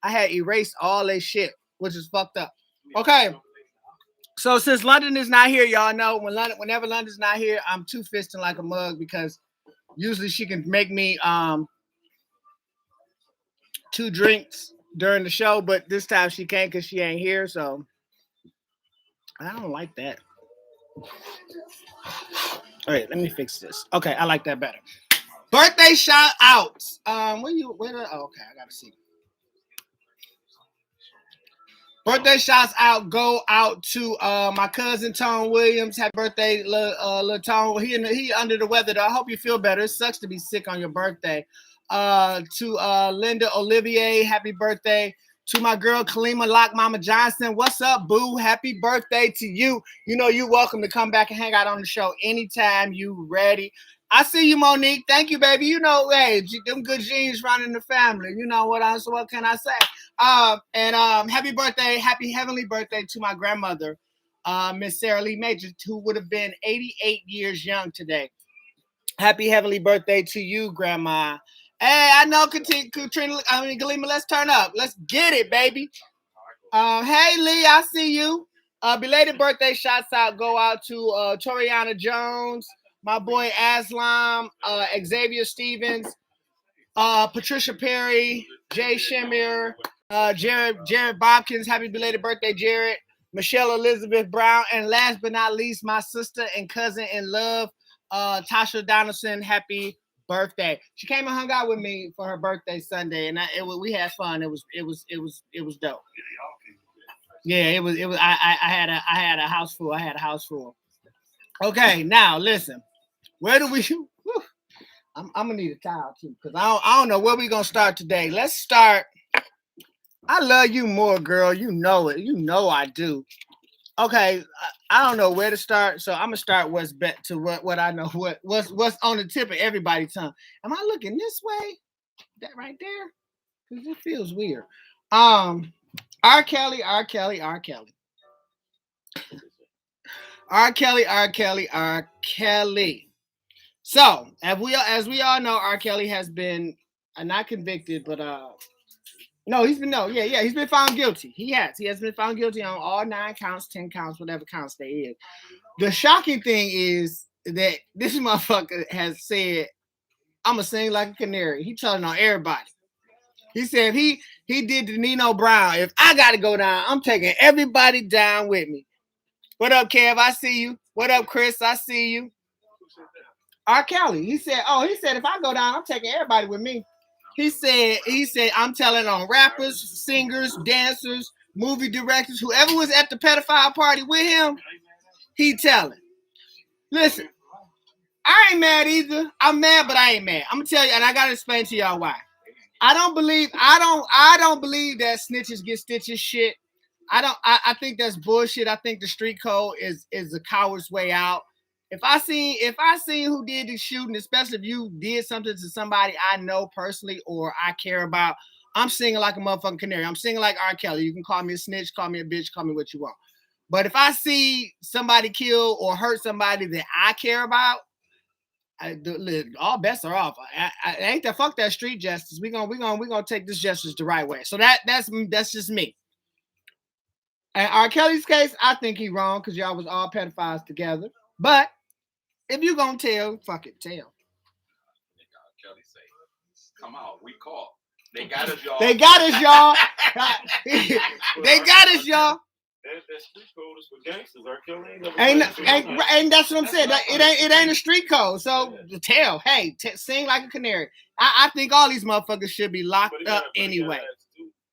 I had erased all that shit, which is fucked up. Okay. So since London is not here, y'all know whenever London's not here, I'm two fisting like a mug because usually she can make me two drinks during the show, but this time she can't because she ain't here. So I don't like that. All right, let me fix this. Okay, I like that better. Birthday shout outs. Okay, I gotta see. Birthday shouts out go out to my cousin Tone Williams. Happy birthday, little Tone. He under the weather though. I hope you feel better. It sucks to be sick on your birthday. To Linda Olivier, happy birthday. To my girl Kalima Lock Mama Johnson. What's up, boo? Happy birthday to you. You know you're welcome to come back and hang out on the show anytime you ready. I see you, Monique. Thank you, baby. You know, hey, them good genes running the family. You know so what can I say? Happy birthday, happy heavenly birthday to my grandmother, Miss Sarah Lee Major, who would have been 88 years young today. Happy heavenly birthday to you, Grandma. Hey, I know Galima, let's turn up. Let's get it, baby. Hey, Lee, I see you. Belated birthday shouts out go out to Toriana Jones, my boy Aslam, Xavier Stevens, Patricia Perry, Jay Shimmer, Jared Bobkins, happy belated birthday, Jared. Michelle Elizabeth Brown, and last but not least, my sister and cousin in love, Tasha Donaldson, happy birthday. She came and hung out with me for her birthday Sunday, and we had fun. It was dope. Yeah, it was. I had a house full. I had a house full. Okay, now listen. Where do we? I'm gonna need a towel too because I don't know where we're gonna start today. Let's start. I love you more, girl. You know it. You know I do. Okay, I don't know where to start, so I'm gonna start what I know. What's on the tip of everybody's tongue? Am I looking this way? That right there? Because it feels weird. R. Kelly. R. Kelly. R. Kelly. R. Kelly. R. Kelly. R. Kelly. So, as we all know, R. Kelly has been not convicted, but no, he's been found guilty. He has been found guilty on all 9 counts, 10 counts, whatever counts they is. The shocking thing is that this motherfucker has said, "I'ma sing like a canary." He telling on everybody. He said he did the Nino Brown. If I gotta go down, I'm taking everybody down with me. What up, Kev? I see you. What up, Chris? I see you. R. Kelly. He said if I go down, I'm taking everybody with me. He said, I'm telling on rappers, singers, dancers, movie directors, whoever was at the pedophile party with him, he telling. Listen, I ain't mad either. I'm mad, but I ain't mad. I'm gonna tell you, and I gotta explain to y'all why. I don't believe that snitches get stitches shit. I think that's bullshit. I think the street code is a coward's way out. If I seen who did the shooting, especially if you did something to somebody I know personally or I care about, I'm singing like a motherfucking canary. I'm singing like R. Kelly. You can call me a snitch, call me a bitch, call me what you want. But if I see somebody kill or hurt somebody that I care about, all bets are off. I ain't that fuck that street justice. We gonna take this justice the right way. So that's just me. And R. Kelly's case, I think he wrong because y'all was all pedophiles together. But if you gonna tell, fuck it, tell. Kelly say, "Come out, we call. They got us, y'all. They got us, y'all. They got us, y'all." That street code is for gangsters. R. Kelly ain't that's what I'm saying. It ain't a street code. So tell, hey, sing like a canary. I think all these motherfuckers should be locked up anyway.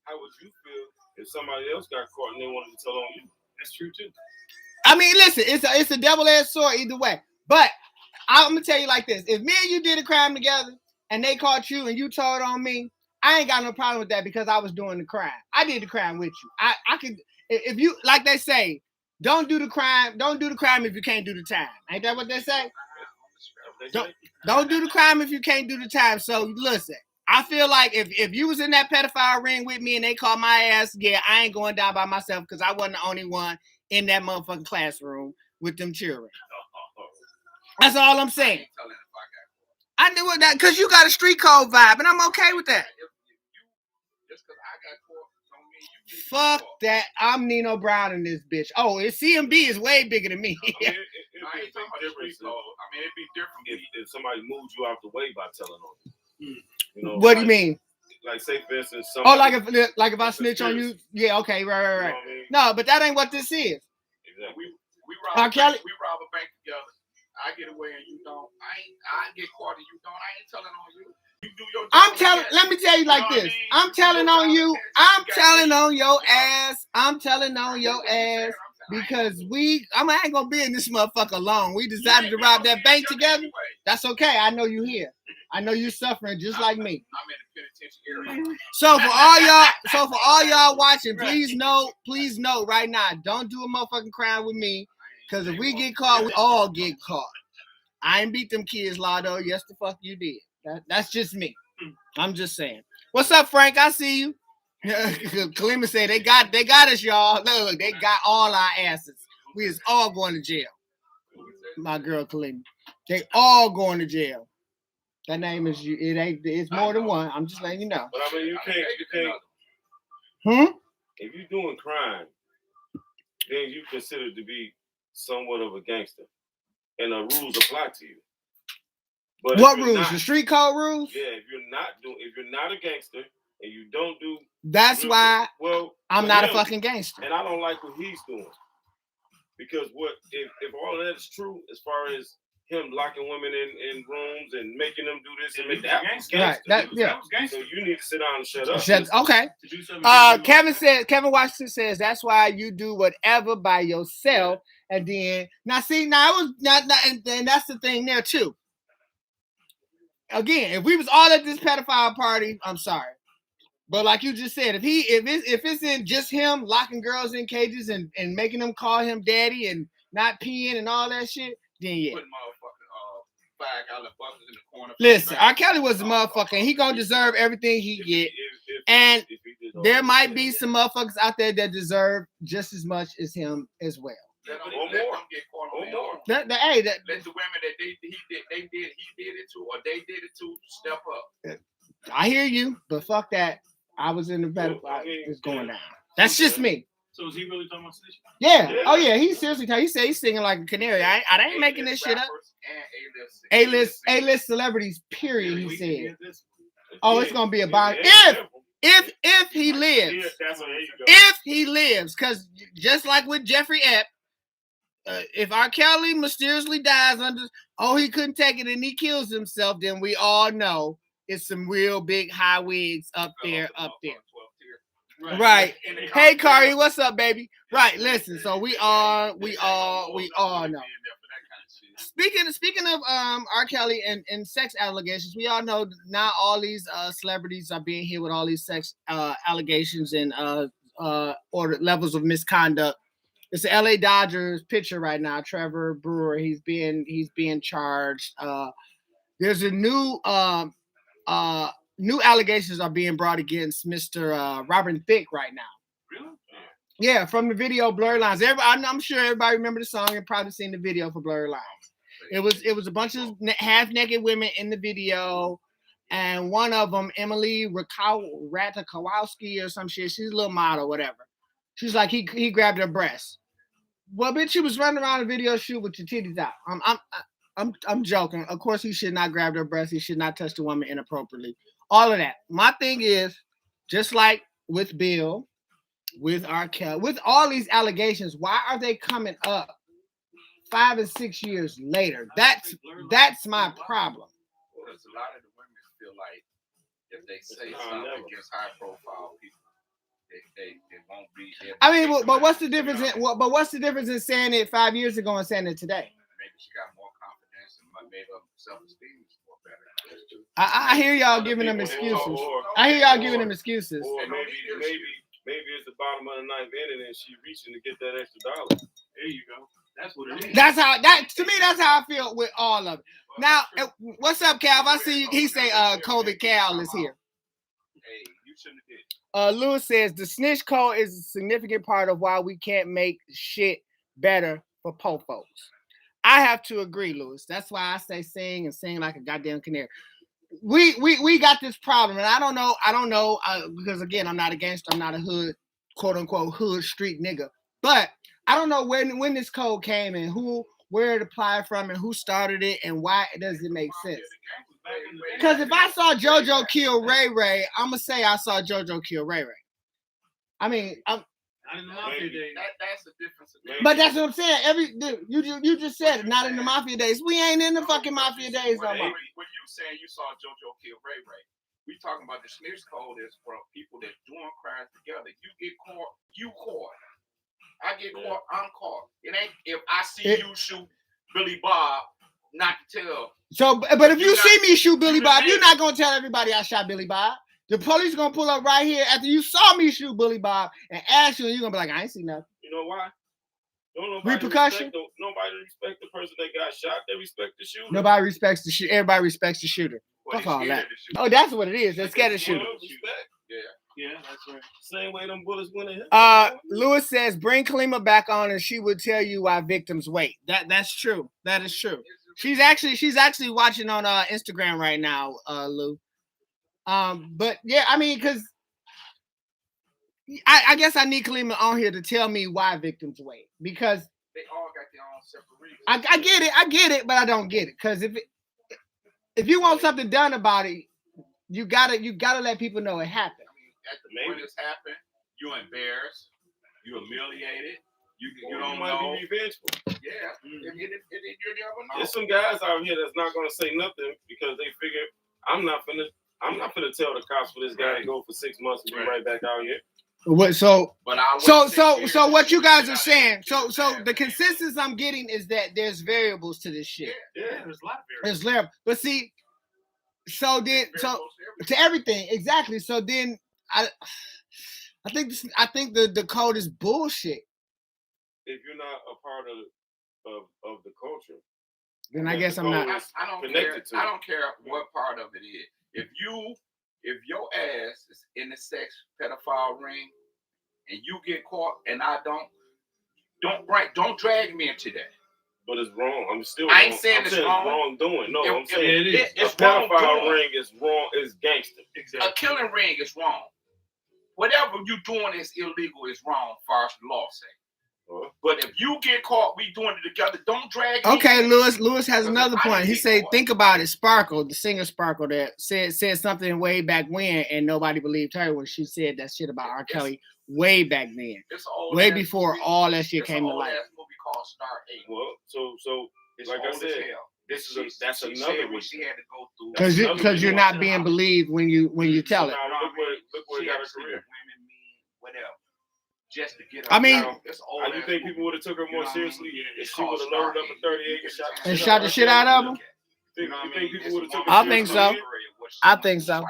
How would you feel if somebody else got caught and they wanted to tell on you? That's true too. I mean, listen, it's a double-edged sword either way. But I'm gonna tell you like this: if me and you did a crime together and they caught you and you told on me, I ain't got no problem with that because I was doing the crime. I did the crime with you. I could, if you, like they say, don't do the crime if you can't do the time. Ain't that what they say? Don't do the crime if you can't do the time. So listen, I feel like if you was in that pedophile ring with me and they called my ass, yeah, I ain't going down by myself because I wasn't the only one in that motherfucking classroom with them children. That's all I'm saying. I knew that because you got a street code vibe, and I'm okay with that. Just because I got caught. Don't mean you get Fuck caught. that. I'm Nino Brown in this bitch. Oh, it's CMB is way bigger than me. I mean, I it'd ain't be talking about a the street difference code. I mean, it'd be different. if somebody moves you out the way by telling on you. You know, What do you like- mean? Like, say for instance, Oh, somebody. like if I That's snitch on you? conspiracy. Yeah, okay, right. You know what I mean? No, but that ain't what this is. Exactly. We rob R. a Kelly- bank. We rob a bank together. I get away and you don't. I get caught and you don't. I ain't telling on you. You do your job. I'm telling. Let me tell you like You know what I this. mean? I'm telling on you. I'm telling on your You know? ass. I'm telling on your ass because I ain't gonna be in this motherfucker alone. We decided to rob that bank together. That's okay. I know you here. I know you suffering just like me. I'm in the penitentiary area. So for all y'all watching, please note right now, don't do a motherfucking crime with me. Cause if we get caught, we all get caught. I ain't beat them kids, Lotto. Yes, the fuck you did. That's just me. I'm just saying. What's up, Frank? I see you. Kalima said they got us, y'all. Look, they got all our asses. We is all going to jail. My girl Kalima. They all going to jail. That name is you. It's more than one. I'm just letting you know. But I mean, you can't. If you're doing crime, then you consider to be somewhat of a gangster, and the rules apply to you. But What if you're rules? not- The street code rules? Yeah, if you're not a gangster and you don't do, That's why I'm for not a him, fucking gangster. and I don't like what he's doing, because if all of that is true, as far as him locking women in rooms and making them do this and make that gangster. Right. That was So you need to sit down and shut up. Okay. Kevin Washington says that's why you do whatever by yourself, and then now it was not and that's the thing there too. Again, if we was all at this pedophile party, I'm sorry, but like you just said, if it's in just him locking girls in cages and making them call him daddy and not peeing and all that shit, then yeah. Putting motherfucking $5 buckets in the corner. Listen, R. Kelly was a motherfucker, and he gonna deserve everything he get. And there might be some motherfuckers out there that deserve just as much as him as well. Let them get caught on their own. Let the women that he did it to, or they did it to, step up. I hear you, but fuck that. I was in the pedophile. It's going down. That's just me. So is he really talking about snitching? Yeah. Oh yeah. He seriously. He said he's singing like a canary. I ain't making this shit up. A-list celebrities. Period. He said. Oh, it's gonna be about if he lives. If he lives, because just like with Jeffrey Epps, if R. Kelly mysteriously dies he couldn't take it and he kills himself, then we all know it's some real big high wigs up there. Right. Hey, Kari, what's up, baby? Right. Listen. So we all know. Speaking of R. Kelly and sex allegations, we all know now all these celebrities are being hit with all these sex allegations and or levels of misconduct. It's the LA Dodgers pitcher right now, Trevor Brewer. He's being charged. There's a new allegations are being brought against Mr. Robin Thicke right now. Really? Yeah, from the video Blurred Lines. I'm sure everybody remember the song and probably seen the video for Blurred Lines. It was a bunch of half-naked women in the video, and one of them, Emily Ratajkowski or some shit. She's a little model, whatever. She's like he grabbed her breast. Well, bitch, she was running around a video shoot with your titties out. I'm joking. Of course, he should not grab her breast. He should not touch the woman inappropriately. All of that. My thing is, just like with Bill, with R. Kelly, with all these allegations, why are they coming up 5 and 6 years later? That's my problem. Because a lot of the women feel like if they say something against high-profile people, they won't be. I mean, but what's the difference? What's the difference in saying it 5 years ago and saying it today? Maybe she got more confidence and maybe her self-esteem is more better. I hear y'all giving them excuses. I hear y'all giving them excuses. Or maybe it's the bottom of the ninth inning and she reaching to get that extra dollar. There you go. That's what it is. That's how I feel with all of it. Now, what's up, Cal? I see you. He say, COVID Cal is here. Hey, you shouldn't have did. Lewis says the snitch code is a significant part of why we can't make shit better for po folks. I have to agree, Lewis. That's why I say sing like a goddamn canary. we got this problem, and I don't know because again, I'm not a gangster, I'm not a hood, quote unquote hood street nigga, but I don't know when this code came and where it applied from and who started it and why does it make sense. Because if I saw JoJo kill Ray Ray, I'm gonna say I saw JoJo kill Ray Ray. I mean, Not in the mafia days. That's the difference. but that's what I'm saying. You just said it, not in the mafia days. We ain't in the fucking mafia days no more. When you saying you saw JoJo kill Ray Ray, we talking about the snitch code is for people that doing crimes together. You get caught, you caught. I get caught, I'm caught. It ain't if I see you shoot Billy Bob, not to tell. So, but if you see me shoot Billy Bob, you're not gonna tell everybody I shot Billy Bob. The police gonna pull up right here after you saw me shoot Billy Bob and ask you, and you're gonna be like, I ain't see nothing. You know why? Repercussion? Nobody respect the person that got shot. They respect the shooter. Nobody respects the shooter. Everybody respects the shooter. Fuck all that. Oh, that's what it is. They're scared of shooter. Yeah, that's right. Same way them bullets went in here. Lewis says, bring Kalima back on and she will tell you why victims wait. That's true. That is true. She's actually watching on Instagram right now, Lou. But yeah, I mean, because I guess I need Kalima on here to tell me why victims wait. Because they all got their own separate reasons. I get it, but I don't get it. Because if you want something done about it, you gotta let people know it happened. At the point it's happened, you embarrassed, you humiliated, you don't might know. be revengeful. Yeah, you never know. There's some guys out here that's not gonna say nothing because they figure I'm not gonna tell the cops for this guy to go for 6 months and be right back out here. What so what you guys are saying? So the consensus I'm getting is that there's variables to this shit. Yeah, there's a lot of There's variables, but see, so to everything exactly. So then I think the code is bullshit. If you're not a part of the culture, then I guess I'm not. I don't care what part of it is. If your ass is in the sex pedophile ring and you get caught and I don't drag me into that. But it's wrong. I ain't saying it's wrong. Wrongdoing. No, I'm saying it is. A pedophile ring is wrong. Is gangster. Exactly. A killing ring is wrong. Whatever you doing is illegal is wrong, far as the law say. But if you get caught, we doing it together. Don't drag me. Okay, Lewis has another point. He said, think about it. Sparkle, the singer Sparkle, that said something way back when, and nobody believed her when she said that shit about R. Kelly way back then, way before all that shit came to light. It's an movie called Star 8. Well, so like I said, that's another reason she had to go through. Because you're not being believed when you tell it. Look where he got her career. Women, men, whatever. Just to get her. I mean, you think people would have took her more seriously if she would have loaded up a 38 and shot the shit out of him? You think people would have took her I think so. I think so.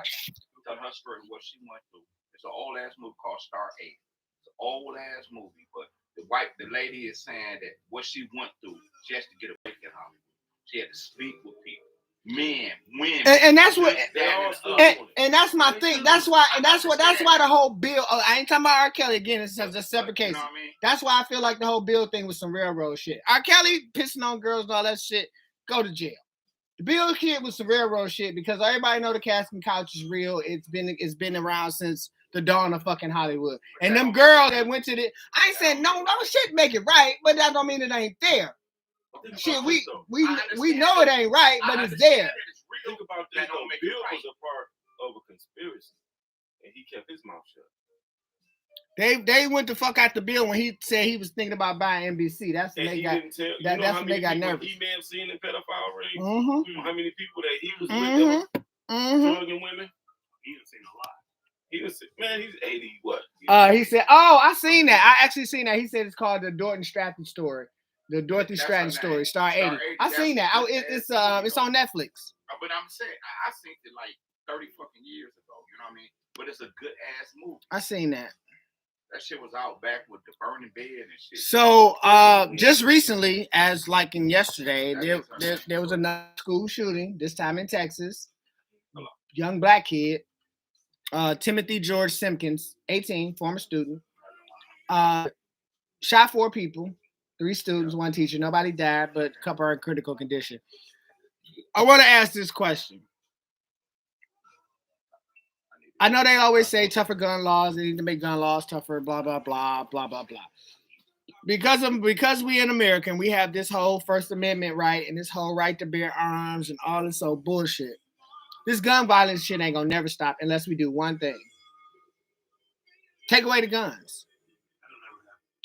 Tell her story, what she went through. It's an old ass movie called Star 8. It's an old ass movie, but the lady is saying that what she went through just to get a break in Hollywood. She had to sleep with people. Men, women, and that's what, and that's my thing. That's why the whole bill. I ain't talking about R. Kelly again. It's just a separate case. You know what I mean? That's why I feel like the whole bill thing was some railroad shit. R. Kelly pissing on girls and all that shit. Go to jail. The Bill kid was some railroad shit because everybody know the casting couch is real. It's been around since the dawn of fucking Hollywood. And them girls that went to I ain't saying no shit make it right, but that don't mean it ain't there. Shit, we know it ain't right, but it's there. Think about this. Bill was a part of a conspiracy, and he kept his mouth shut. They went the fuck out the Bill when he said he was thinking about buying NBC. That's when they got. That's when they got nervous. He may have seen in pedophile rings. Mm-hmm. How many people that he was with, drugging women? He done seen a lot. He was, man, he's 80. What? He said, "Oh, I seen that. I actually seen that." He said it's called the Dorothy Stratton story. The Dorothy Stratton story, Star 80. I seen that. It's on Netflix. But I'm saying I seen it like 30 fucking years ago. You know what I mean? But it's a good ass movie. I seen that. That shit was out back with the burning bed and shit. So just recently, as like in yesterday, there was another school shooting. This time in Texas. Young black kid, Timothy George Simpkins, 18, former student, shot 4 people. 3 students, 1 teacher. Nobody died, but a couple are in critical condition. I want to ask this question. I know they always say tougher gun laws. They need to make gun laws tougher. Blah blah blah blah blah blah. Because we in America and we have this whole First Amendment right and this whole right to bear arms and all this old bullshit. This gun violence shit ain't gonna never stop unless we do one thing. Take away the guns.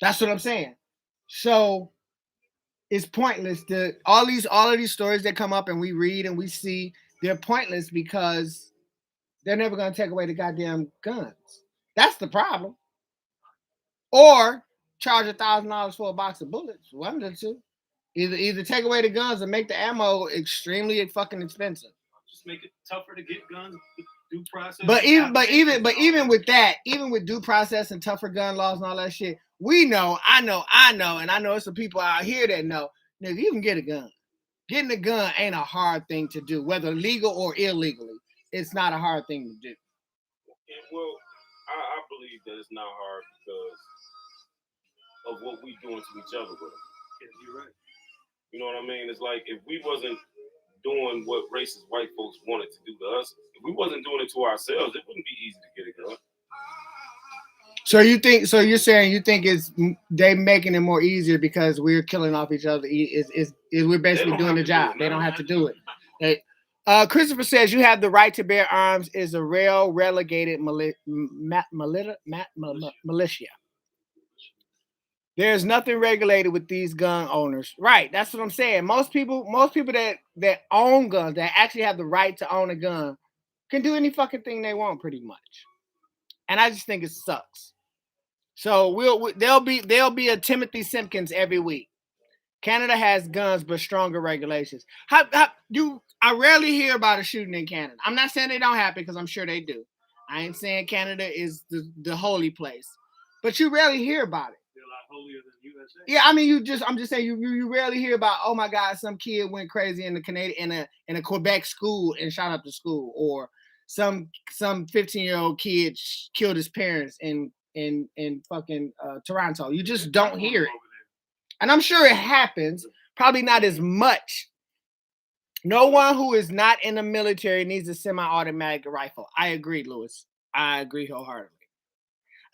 That's what I'm saying. So it's pointless to all of these stories that come up and we read and we see, they're pointless because they're never gonna take away the goddamn guns. That's the problem. Or charge $1,000 for a box of bullets. One of the two. Either take away the guns or make the ammo extremely fucking expensive. Just make it tougher to get guns. Due process. But even with that, even with due process and tougher gun laws and all that shit, we know, I know, and I know it's some people out here that know, nigga, you can get a gun. Getting a gun ain't a hard thing to do, whether legal or illegally. It's not a hard thing to do. Well, I believe that it's not hard because of what we doing to each other with them. Yeah, you're right. You know what I mean? It's like if we wasn't doing what racist white folks wanted to do to us, if we wasn't doing it to ourselves, it wouldn't be easy to get a gun. So you're saying you think it's they making it more easier because we're killing off each other? Is we're basically doing the job? They don't have to do it. Christopher says you have the right to bear arms is a real relegated militia. There's nothing regulated with these gun owners. Right. That's what I'm saying. Most people that own guns, that actually have the right to own a gun, can do any fucking thing they want pretty much. And I just think it sucks. So there'll be a Timothy Simpkins every week. Canada has guns, but stronger regulations. I rarely hear about a shooting in Canada. I'm not saying they don't happen because I'm sure they do. I ain't saying Canada is the holy place, but you rarely hear about it. They're a lot holier than USA. Yeah, I mean, I'm just saying you rarely hear about, oh my God, some kid went crazy in the Canadian in a Quebec school and shot up the school, or some 15-year-old kid killed his parents in fucking Toronto. You just don't hear it. And I'm sure it happens, probably not as much. No one who is not in the military needs a semi-automatic rifle. I agree, Lewis. I agree wholeheartedly.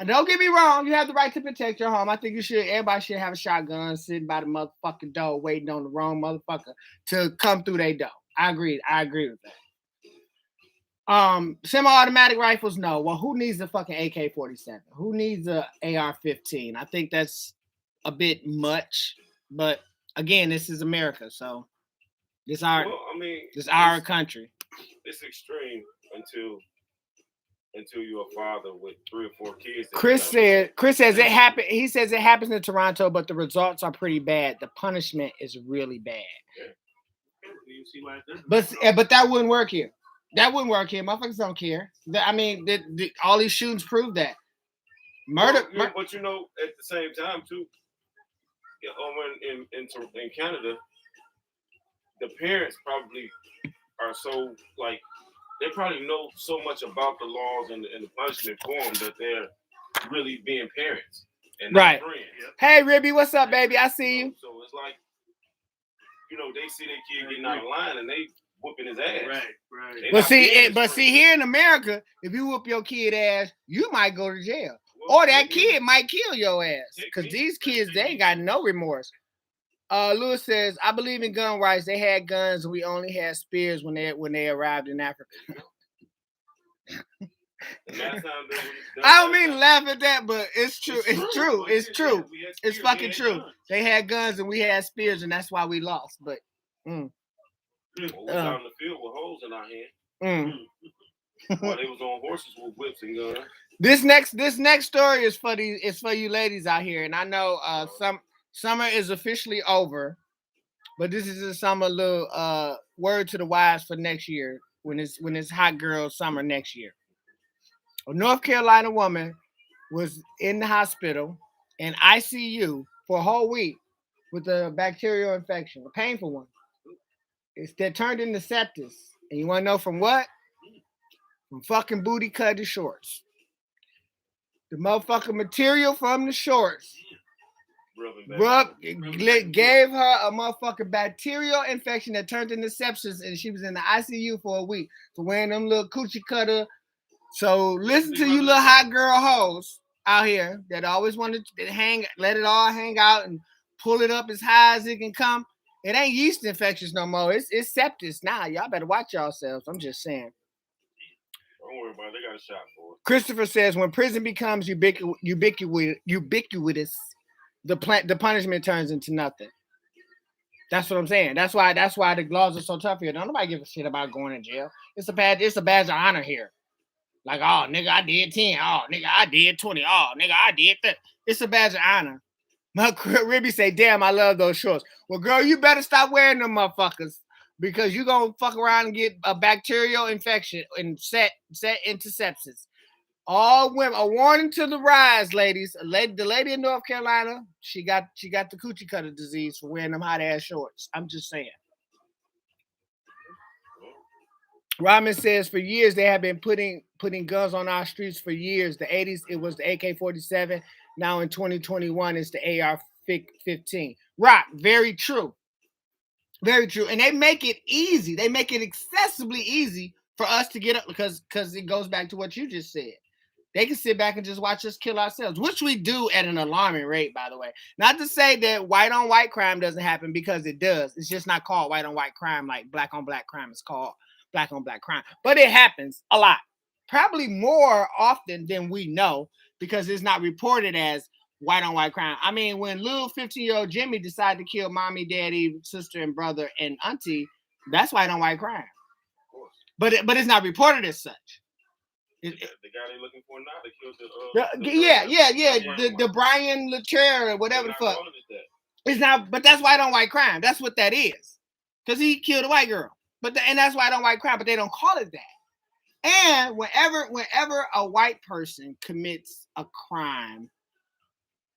And don't get me wrong, you have the right to protect your home. I think everybody should have a shotgun sitting by the motherfucking door waiting on the wrong motherfucker to come through their door. I agree with that. Semi-automatic rifles, no. Well, who needs a fucking AK-47? Who needs a AR-15? I think that's a bit much, but again, this is America, so this our country. It's extreme until you're a father with 3 or 4 kids. Chris says it happened. He says it happens in Toronto, but the results are pretty bad. The punishment is really bad. Yeah. But that wouldn't work here. That wouldn't work here. Motherfuckers don't care. I mean, all these shootings prove that. Murder. But you know, at the same time too, in Canada, the parents probably are so like they probably know so much about the laws and the punishment for them that they're really being parents and not friends. Hey, Ribby, what's up, baby? I see you. So it's like, you know, they see their kid getting out of line and they whooping his ass. Right. But see, here in America, if you whoop your kid ass, you might go to jail. Or that kid might kill your ass. Because these kids, they ain't got no remorse. Lewis says, I believe in gun rights. They had guns and we only had spears when they arrived in Africa. I don't mean to laugh at that, but it's true. It's true. It's true. It's fucking true. They had guns and we had spears, and that's why we lost. But we was out in the field with holes in our hand. While they was on horses with whips and guns. This next story is for you ladies out here, and I know summer is officially over, but this is just some little word to the wise for next year when it's hot girl summer next year. A North Carolina woman was in the hospital in ICU for a whole week with a bacterial infection, a painful one. That turned into sepsis, and you want to know from what? From fucking booty cut shorts. The motherfucking material from the shorts gave her a motherfucking bacterial infection that turned into sepsis, and she was in the ICU for a week for wearing them little coochie cutter So listen to you little hot girl hoes out here that always wanted to let it all hang out and pull it up as high as it can come. It ain't yeast infections no more. It's sepsis now. Y'all better watch yourselves. I'm just saying. Don't worry about it. They got a shot for it. Christopher says when prison becomes ubiquitous, the punishment turns into nothing. That's what I'm saying. That's why the laws are so tough here. Don't nobody give a shit about going to jail. It's a badge of honor here. Like, oh, nigga, I did 10. Oh, nigga, I did 20. Oh, nigga, I did that. It's a badge of honor. My Ribby say, damn, I love those shorts. Well, girl, you better stop wearing them motherfuckers because you're going to fuck around and get a bacterial infection and set into sepsis. All women, a warning to the rise, ladies. The lady in North Carolina, she got the coochie cutter disease for wearing them hot ass shorts. I'm just saying. Rahman says for years they have been putting guns on our streets for years. The 80s, it was the AK-47. Now in 2021, it's the AR-15. Rock, very true. Very true. And they make it easy. They make it accessibly easy for us to get up because it goes back to what you just said. They can sit back and just watch us kill ourselves, which we do at an alarming rate, by the way. Not to say that white-on-white crime doesn't happen because it does. It's just not called white-on-white crime like black-on-black crime is called black-on-black crime. But it happens a lot. Probably more often than we know because it's not reported as white-on-white crime. I mean, when little 15-year-old Jimmy decided to kill mommy, daddy, sister, and brother, and auntie, that's white-on-white crime. But it's not reported as such. The guy they're looking for now, they killed the Brian Latrell or whatever the fuck. It's not, but that's white on white crime. That's what that is, because he killed a white girl. And that's white on white crime, but they don't call it that. And whenever a white person commits a crime,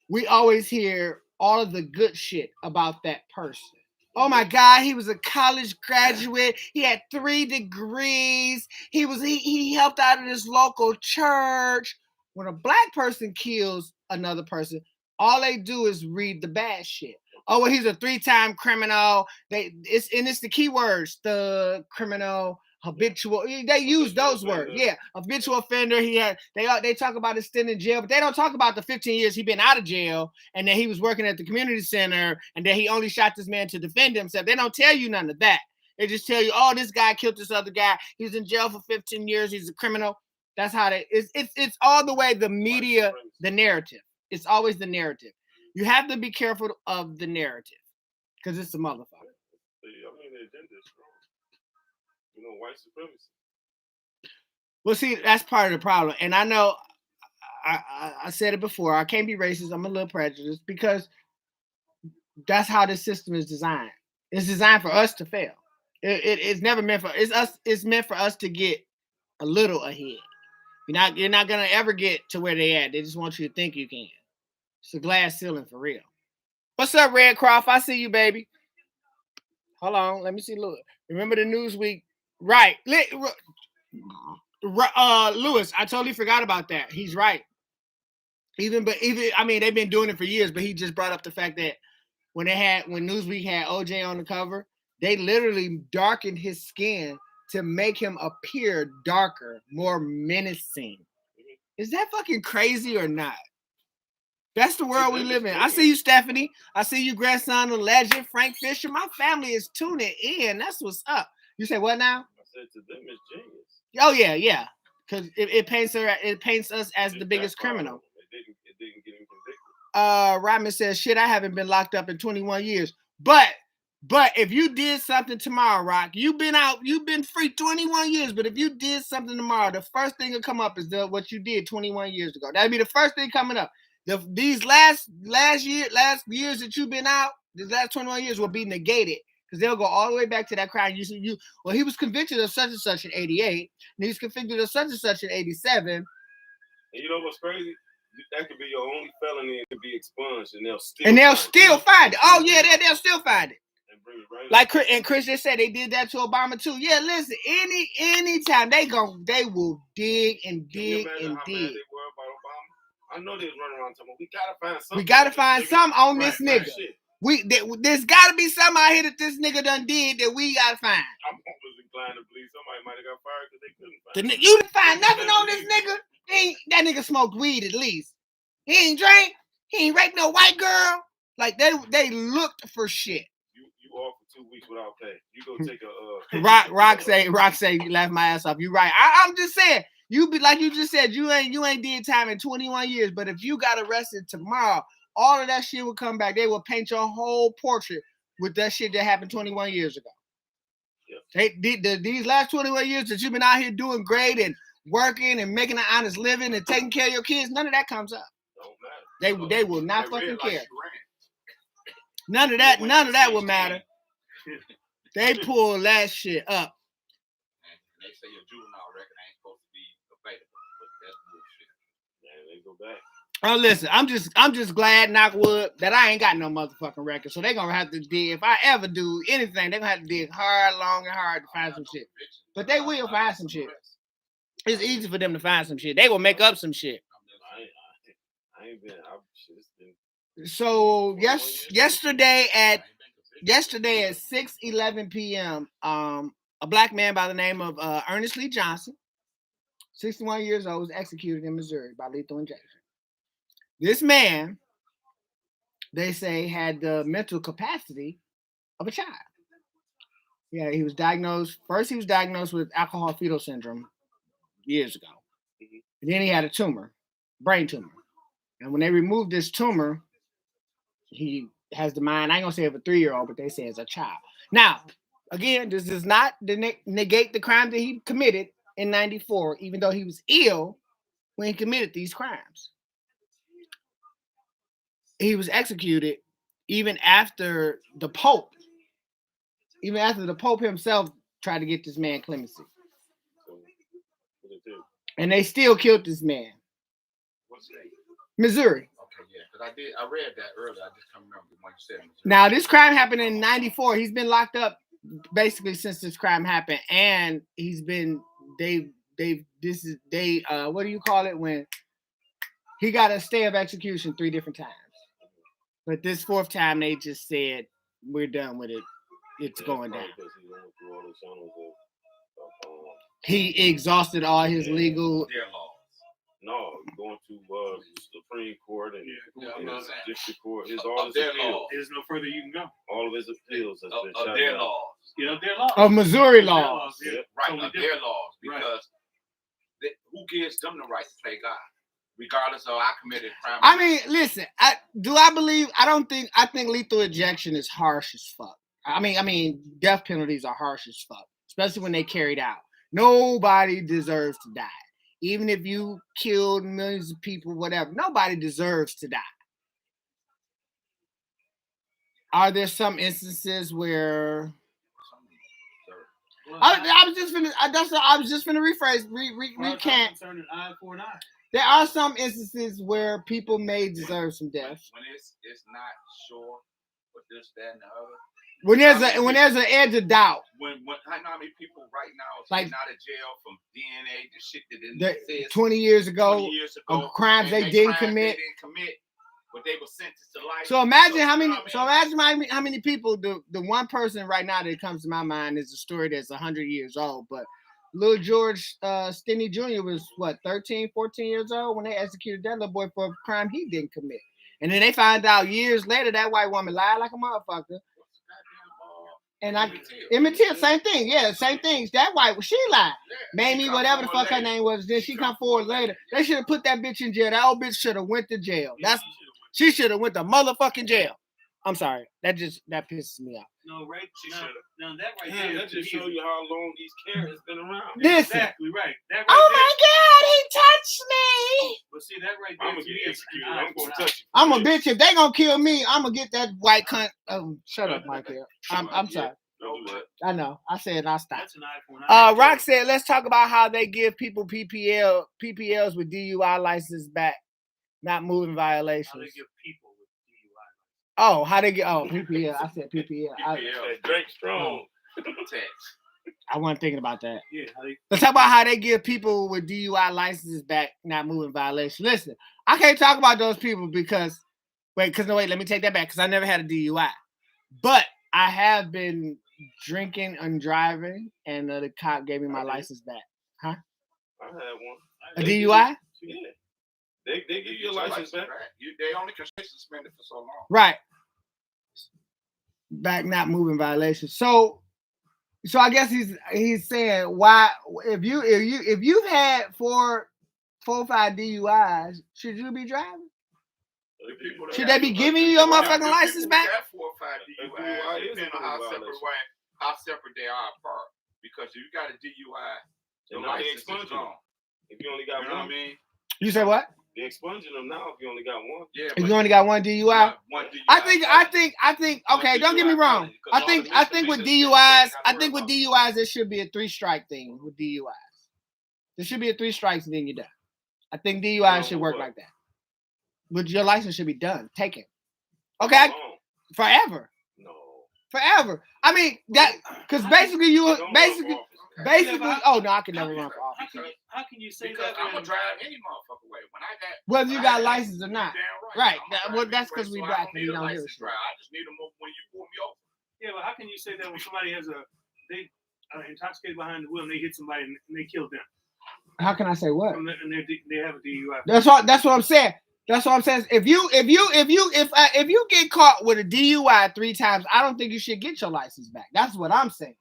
we always hear all of the good shit about that person. Oh my God, he was a college graduate. He had 3 degrees. He helped out in his local church. When a black person kills another person, all they do is read the bad shit. Oh, well, he's a 3-time criminal. It's the keywords, the criminal, habitual. They use those words. Yeah, habitual offender. They talk about his stint in jail, but they don't talk about the 15 years he been out of jail and that he was working at the community center and that he only shot this man to defend himself. They don't tell you none of that. They just tell you, oh, this guy killed this other guy. He's in jail for 15 years. He's a criminal. That's how it's all the way the media, the narrative. It's always the narrative. You have to be careful of the narrative because it's a motherfucker. I mean, the agenda is strong. You know, white supremacy. Well, see, that's part of the problem. And I know I said it before. I can't be racist. I'm a little prejudiced because that's how this system is designed. It's designed for us to fail. It's never meant for us. It's meant for us to get a little ahead. You're not gonna ever get to where they at. They just want you to think you can. It's a glass ceiling for real. What's up, Redcroft? I see you, baby. Hold on, let me see. Look, remember the Newsweek? Right, Lewis. I totally forgot about that. He's right. Even I mean, they've been doing it for years, but he just brought up the fact that when Newsweek had OJ on the cover, they literally darkened his skin to make him appear darker, more menacing. Is that fucking crazy or not? That's the world we live in. I see you, Stephanie. I see you, grandson of legend, Frank Fisher. My family is tuning in. That's what's up. You say what now? I said to them, it's genius. Oh yeah. Because it paints us as the biggest criminal. It didn't get him convicted. Rodman says, shit, I haven't been locked up in 21 years. But if you did something tomorrow, Rock, you've been free 21 years. But if you did something tomorrow, the first thing that come up is what you did 21 years ago. That'd be the first thing coming up. These last years that you've been out, these last 21 years will be negated because they'll go all the way back to that crime. Well, he was convicted of such and such in 88, and he's convicted of such and such in 87. And you know what's crazy? That could be your only felony. It could be expunged, and they'll still find it. Oh yeah, they'll still find it. And bring it right like Chris just said, they did that to Obama too. Yeah, listen, anytime they will dig and dig and dig. I know they was running around talking, we gotta find something. We gotta find something on this nigga. There's gotta be something out here that this nigga done did that we gotta find. I'm always find the police. Somebody might have got fired because they couldn't find him. You didn't find nothing on this nigga. That nigga smoked weed at least. He ain't drank. He ain't raped no white girl. Like they looked for shit. You off for 2 weeks without pay. You go take a Rock say you laughed my ass off. You right. I'm just saying. You be like you just said. You ain't did time in 21 years. But if you got arrested tomorrow, all of that shit will come back. They will paint your whole portrait with that shit that happened 21 years ago. These last 21 years that you've been out here doing great and working and making an honest living and taking care of your kids, none of that comes up. They will not fucking care. None of that will matter. They pull that shit up. And they say your juvenile record ain't supposed to be available, but that's bullshit. Yeah, they go back. Oh, listen, I'm just glad, knock wood, that I ain't got no motherfucking record. So they're gonna have to dig. If I ever do anything, they're gonna have to dig hard, long, and hard to find some shit. But they will find some shit. It's easy for them to find some shit. They will make up some shit. I ain't been. It's been. So yesterday at 6:11 p.m., a black man by the name of Ernest Lee Johnson, 61 years old, was executed in Missouri by lethal injection. This man, they say, had the mental capacity of a child. Yeah, he was diagnosed. First, he was diagnosed with alcohol fetal syndrome years ago. And then he had a tumor, brain tumor. And when they removed this tumor, he has the mind, I ain't gonna say of a 3-year-old, but they say as a child. Now, again, this does not negate the crime that he committed in 94, even though he was ill when he committed these crimes. He was executed even after the Pope himself tried to get this man clemency. And they still killed this man. What state? Missouri. Okay, yeah, because I read that earlier. I just can't remember when you said Missouri. Now, this crime happened in 94. He's been locked up basically since this crime happened. And he's been, what do you call it? When he got a stay of execution 3 different times. But this 4th time, they just said, we're done with it. It's going down. He exhausted all his legal. Their laws. No, going to Supreme Court and District Court. His Of all his their appeals. laws. There's no further you can go. All of his appeals has been Of shut their down. laws. Yeah, their laws. Of Missouri Their laws. Yeah. Right, Totally of their different. laws. Right. Because who gives them the right to play God? Regardless of I committed crime. I mean, listen, I think lethal injection is harsh as fuck. I mean, death penalties are harsh as fuck, especially when they carried out. Nobody deserves to die. Even if you killed millions of people, whatever, nobody deserves to die. Are there some instances where Well, I was just gonna rephrase, recant. Concerning eye for an eye. There are some instances where people may deserve some death. When it's not sure, but this, that, and the other. When there's an edge of doubt. When I know how many people right now is Like- getting out of jail from DNA, the shit that didn't exist 20 years 20 ago, years ago, of crimes and they didn't crimes commit. They didn't commit, but they were sentenced to life. So imagine how many. you know So what I mean? imagine how many people. The one person right now that comes to my mind is a story that's 100 years old. But little George Stinney Jr. was what 13, 14 years old when they executed that little boy for a crime he didn't commit. And then they find out years later that white woman lied like a motherfucker. And Emmett Till, same thing. Yeah, same things. That white, she lied. Mamie, whatever the fuck her name was. Then she come forward later. They should have put that bitch in jail. That old bitch should have went to jail. She should have went to motherfucking jail. I'm sorry. That pisses me off. No, right? She Now, should've. now that right Yeah, there. that just show you how long these carrots been around. Listen. Exactly right. That right Oh there. my God, he touched me. But see that right there. I'm gonna to me get is executed. an eye I'm for gonna an eye. touch you. I'm a bitch. If they gonna kill me, I'm gonna get that white cunt. Oh, shut up, Michael. I'm sorry. Don't do that. I know. I said I'll stop. That's an eye for an eye. Rock said, let's talk about how they give people PPLs with DUI license back, not moving How violations. they give people with DUI. Oh, how they get? Oh, PPL. I said PPL. That Drake strong. I wasn't thinking about that. Yeah, how they. Let's talk about how they give people with DUI licenses back, not moving violations. Listen, I can't talk about those people because let me take that back because I never had a DUI, but I have been drinking and driving, and the cop gave me my I did. license back. I had one. A DUI? Yeah. They give you your license back. They only can stay suspended for so long. Right. Back not moving violation. So I guess he's saying why if you've had four or 5 DUIs, should you be driving? Should they be giving you your motherfucking license back? That 4 or 5 DUIs, depending on how separate they are apart. Because if you got a DUI, your license is gone. If you only got You know one, what I mean? You say what? they're expunging them now. If you only got one. Yeah. If you only got one DUI? One DUI. I think. Okay, don't get me wrong. I think with DUIs, there should be a 3-strike thing with DUIs. There should be a 3 strikes and then you're done. I think DUIs should work like that. But your license should be done, taken. Okay, forever. No. Forever. I mean that because basically. Oh no, I can never run for office. How can you say Because that? I'm gonna drive any motherfucker way. When I got Whether you got license or not. damn Right. I'm Well, gonna that's drive 'cause we anyway, black so and you I don't need a hear license shit. drive. I just need them when you pull me over. Yeah, but how can you say that when somebody has intoxicated behind the wheel and they hit somebody and they kill them? How can I say what? And they have a DUI. That's what I'm saying. That's what I'm saying. If you get caught with a DUI 3 times, I don't think you should get your license back. That's what I'm saying.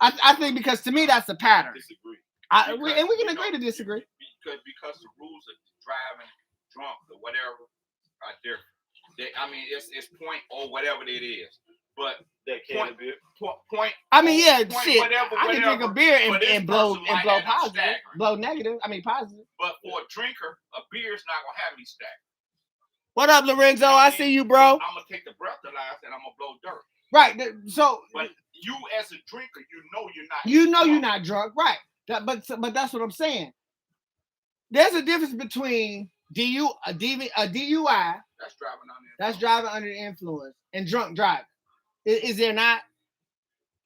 I think because to me that's a pattern. Disagree. And we can agree to disagree. Because the rules of driving drunk or whatever are different. It's point or whatever it is. But That can of beer. point. I mean, yeah, point, shit. whatever, I can drink a whatever. beer But this and blow person might have positive, staggering. blow negative. I mean positive. But for a drinker, a beer is not gonna have me stack. What up, Lorenzo? I see you, bro. I'm gonna take the breathalyzer and I'm gonna blow dirt. Right. So But you, as a drinker, you're not. you're not drunk, right? But that's what I'm saying. There's a difference between a DUI. That's driving on there. That's driving under the influence and drunk driving. Is there not?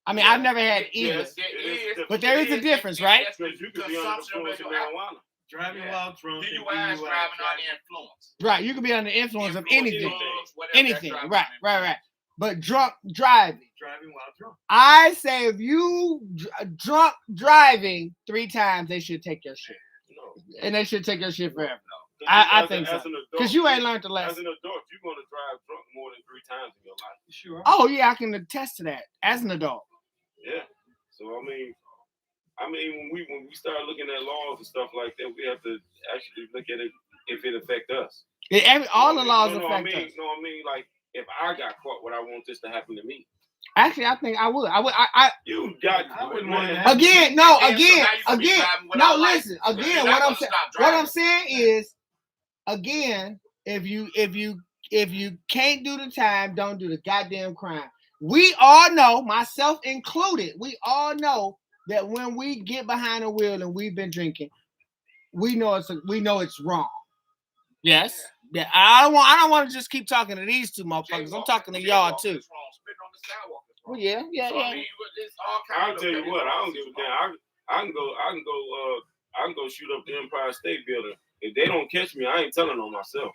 I mean, I've never had either. Yes, there is. But there is a difference, right? Because you could be under the influence of marijuana. Driving while drunk. DUI is driving on the influence. Right. You could be under the influence of anything. Drugs, whatever, Anything. that's driving Right. on the Right. But drunk driving. Driving while drunk. I say if you drunk driving 3 times, they should take your shit. No. And they should take your shit forever. No. I think so. Because you ain't learned the As lesson. an adult, you're going to drive drunk more than 3 times in your life. Sure. Oh, yeah, I can attest to that as an adult. Yeah. So, when we start looking at laws and stuff like that, we have to actually look at it if it affects us. All the laws affect us. No, I mean, like, if I got caught, would I want this to happen to me? Actually, I think I would. You got. I wouldn't want that. Again. Yeah, so now you can be Again. driving No, without listen. license. Again, You're what not I'm gonna saying. stop What I'm driving. saying is, again, if you can't do the time, don't do the goddamn crime. We all know, myself included, we all know that when we get behind the wheel and we've been drinking, we know it's wrong. Yes. Yeah. I don't want to just keep talking to these 2 motherfuckers. I'm talking to y'all too. Well, yeah. It's all I'll kinds tell you of what. I don't give a damn. I can go shoot up the Empire State Building. If they don't catch me, I ain't telling on myself.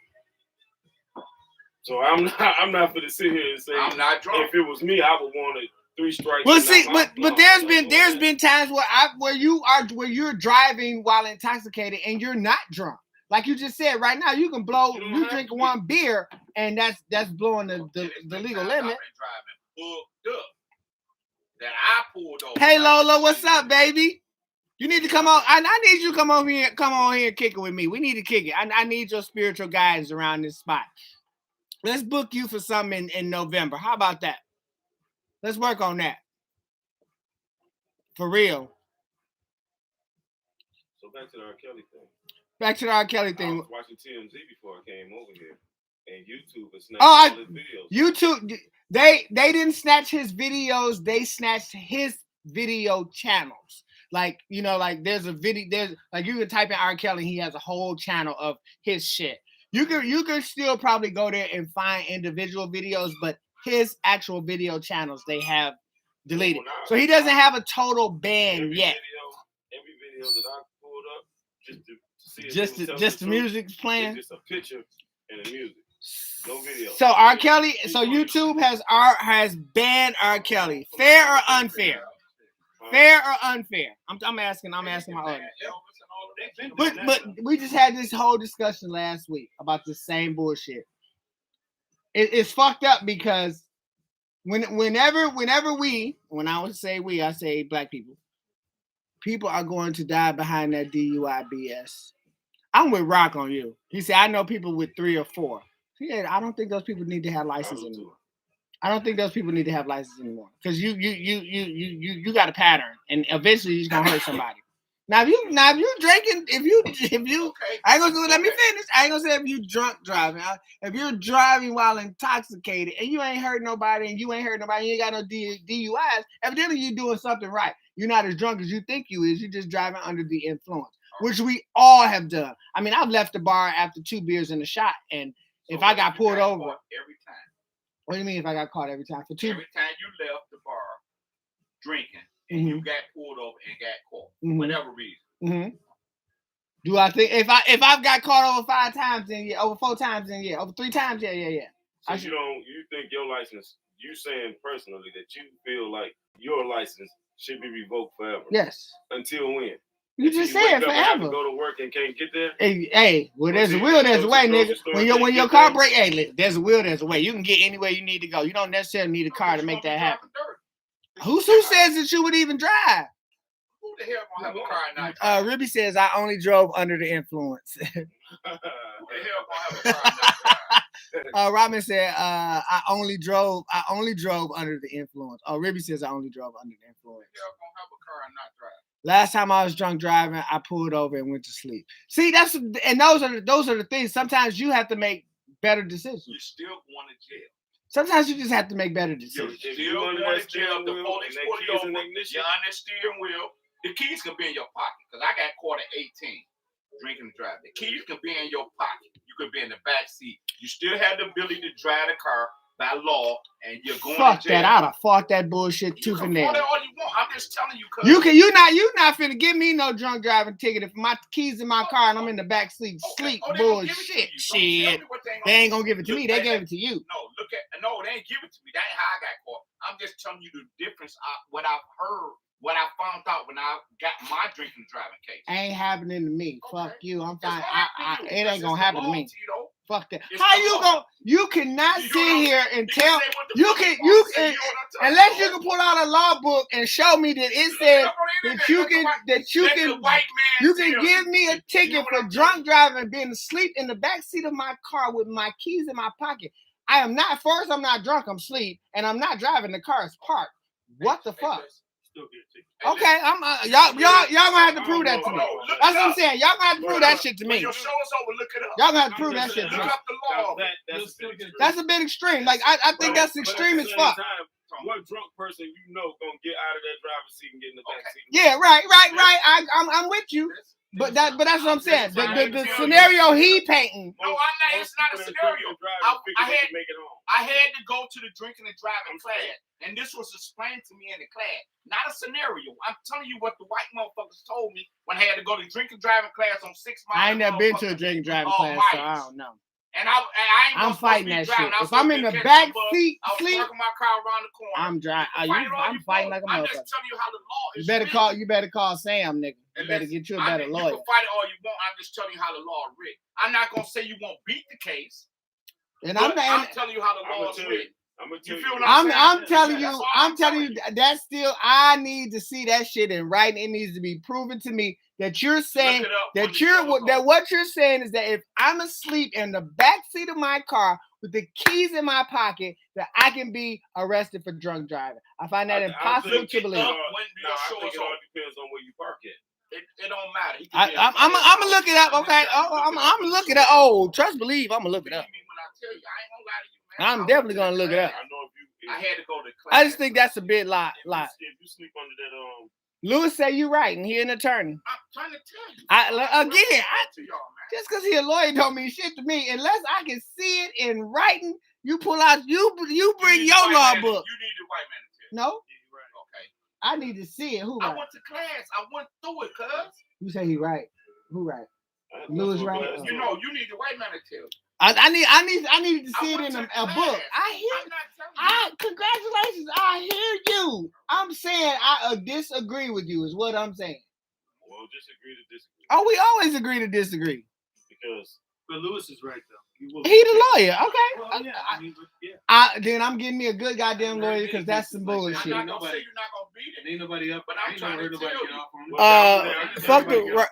So I'm not going to sit here and say I'm not drunk. if it was me, I would want 3 strikes. Well, see, but there's been times where you're driving while intoxicated and you're not drunk. Like you just said, right now you can blow. You drink 1 beer and that's blowing the legal limit. That I pulled over. Hey Lola, what's up, baby? You need to come on. I need you to come on here and kick it with me. We need to kick it. I need your spiritual guidance around this spot. Let's book you for something in November. How about that? Let's work on that. For real. So back to the R. Kelly thing. Back to the R. Kelly I thing. was watching TMZ before I came over here, and YouTube is snapping Oh, all his videos. YouTube, they didn't snatch his videos. They snatched his video channels. Like, like there's you can type in R. Kelly. He has a whole channel of his shit. You could still probably go there and find individual videos, but his actual video channels they have deleted. So he doesn't have a total ban yet. Every video that I pulled up, just to see Just the music's playing. It's just a picture and the music. No video. So R. Kelly, so YouTube has banned R. Kelly. Fair or unfair? Fair or unfair? I'm asking my audience. But we just had this whole discussion last week about the same bullshit. It's fucked up because whenever we, when I would say we, I say black people are going to die behind that DUI BS. I'm with Rock on you. He said, I know people with 3 or 4. Yeah, I don't think those people need to have license anymore. I don't think those people need to have license anymore because you got a pattern, and eventually you're gonna hurt somebody. Now if you drinking, if you Okay. I ain't gonna do it. Let me finish. I ain't gonna say if you drunk driving. If you're driving while intoxicated and you ain't hurt nobody and you ain't got no DUIs, evidently you're doing something right. You're not as drunk as you think you is. You're just driving under the influence, which we all have done. I mean, I've left the bar after 2 beers and a shot, and if I got pulled over every time. What do you mean if I got caught every time? For 2? Every time you left the bar drinking and Mm-hmm. you got pulled over and got caught, Mm-hmm. whatever reason. Mm-hmm. Do I think if I've got caught over 5 times, then yeah, over 4 times, then yeah, over 3 times, yeah. So you think your license? You saying personally that you feel like your license should be revoked forever? Yes. Until when? You just said forever. Have to forever. go to work and can't get there. Hey, well, there's a will, there's a way, nigga. When your car break, hey, listen, there's a will, there's a way. You can get anywhere you need to go. You don't necessarily need a car to make that happen. Who says that you would even drive? Who the hell gonna have a car and not drive? Ribby says I only drove under the influence. Who the hell gonna have a car and not drive? Robin said I only drove under the influence. Ribby says I only drove under the influence. Who the hell gonna have a car and not drive? Last time I was drunk driving, I pulled over and went to sleep. See, those are the things. Sometimes you have to make better decisions. You still going to jail. Sometimes you just have to make better You decisions. still going to jail. The police pull you over. You're on that steering wheel. The keys can be in your pocket because I got caught at 18 drinking and driving. The keys can be in your pocket. You could be in the back seat. You still have the ability to drive the car by law, and you're going Fuck to jail. that! I'd have fought that bullshit tooth and nail. You can all you want. I'm just telling you. You not finna give me no drunk driving ticket if my keys in my car and I'm in the back seat sleep. Bullshit. Shit. They ain't gonna give it to me. They gave it to you. No, they ain't give it to me. That ain't how I got caught. I'm just telling you the difference. What I've heard, what I found out when I got my drinking driving case. Ain't happening to me. Okay. Fuck you. I'm It's fine. gonna It ain't gonna happen to me. Fuck that. It's How the you law. gonna? You cannot sit here and tell. You Unless you can pull out a law book and show me that it says that you can give me a ticket for drunk driving, being asleep in the back seat of my car with my keys in my pocket. I'm not drunk. I'm asleep, and I'm not driving. The car is parked. What the fuck? Okay, I'm y'all gonna have to prove that to me. That's what I'm saying. Y'all gonna have to prove that shit to me. Your show is over. Look it up. Y'all gonna have to prove that shit to me. Look up the law. That's a bit extreme. Like I think that's extreme as fuck. What drunk person you know gonna get out of that driver's seat and get in the back seat? Yeah, right. I'm with you. But that's what I'm saying. The scenario he painting. No, I'm not. It's not a scenario. I had to go to the drinking and driving class, and this was explained to me in the class. Not a scenario. I'm telling you what the white motherfuckers told me when I had to go to drinking driving class on 6 miles. I ain't never been to a drinking driving class, so I don't know. And I'm fighting that shit. If I'm in the back seat, sleep, parking my car around the corner. I'm driving. I'm fighting like a I'm motherfucker. just telling you how the law is. You better call Sam, nigga. You better get you a better lawyer. You can fight it all you want. I'm just telling you how the law is written. I'm not gonna say you won't beat the case. And I'm telling you how the law is written. I'm telling you that still I need to see that shit in writing. It needs to be proven to me that you're saying that what you're saying is that if I'm asleep in the back seat of my car with the keys in my pocket, that I can be arrested for drunk driving. I find that impossible to believe. I think it all depends on where you park at. It don't matter. I'm gonna look it up. Okay, I'm gonna look it up. Oh, trust believe. I'm gonna look it up. When I tell you, I ain't gonna lie to you, man. I'm definitely gonna look it up. I had to go to class. I just think that's a bit lot. If you sleep under that Lewis say you right, and he an attorney. I'm trying to tell you. Just because he a lawyer don't mean shit to me. Unless I can see it in writing, you pull out, you bring your law book. You need the white man to tell you. No. Okay. I need to see it. Who right? I went to class. I went through it, cuz. You say he right. Who right? Lewis right. You know, you need the white man to tell you. I need to see it in a book. Congratulations. I hear you. I'm saying I disagree with you is what I'm saying. Well, disagree to disagree. Oh, we always agree to disagree. But Lewis is right though. He the lawyer. Okay. Well, yeah, Then I'm getting me a good goddamn lawyer because that's some bullshit. I'm not gonna say you're not gonna beat it. Ain't nobody up, but I'm trying to tell you. Fuck the.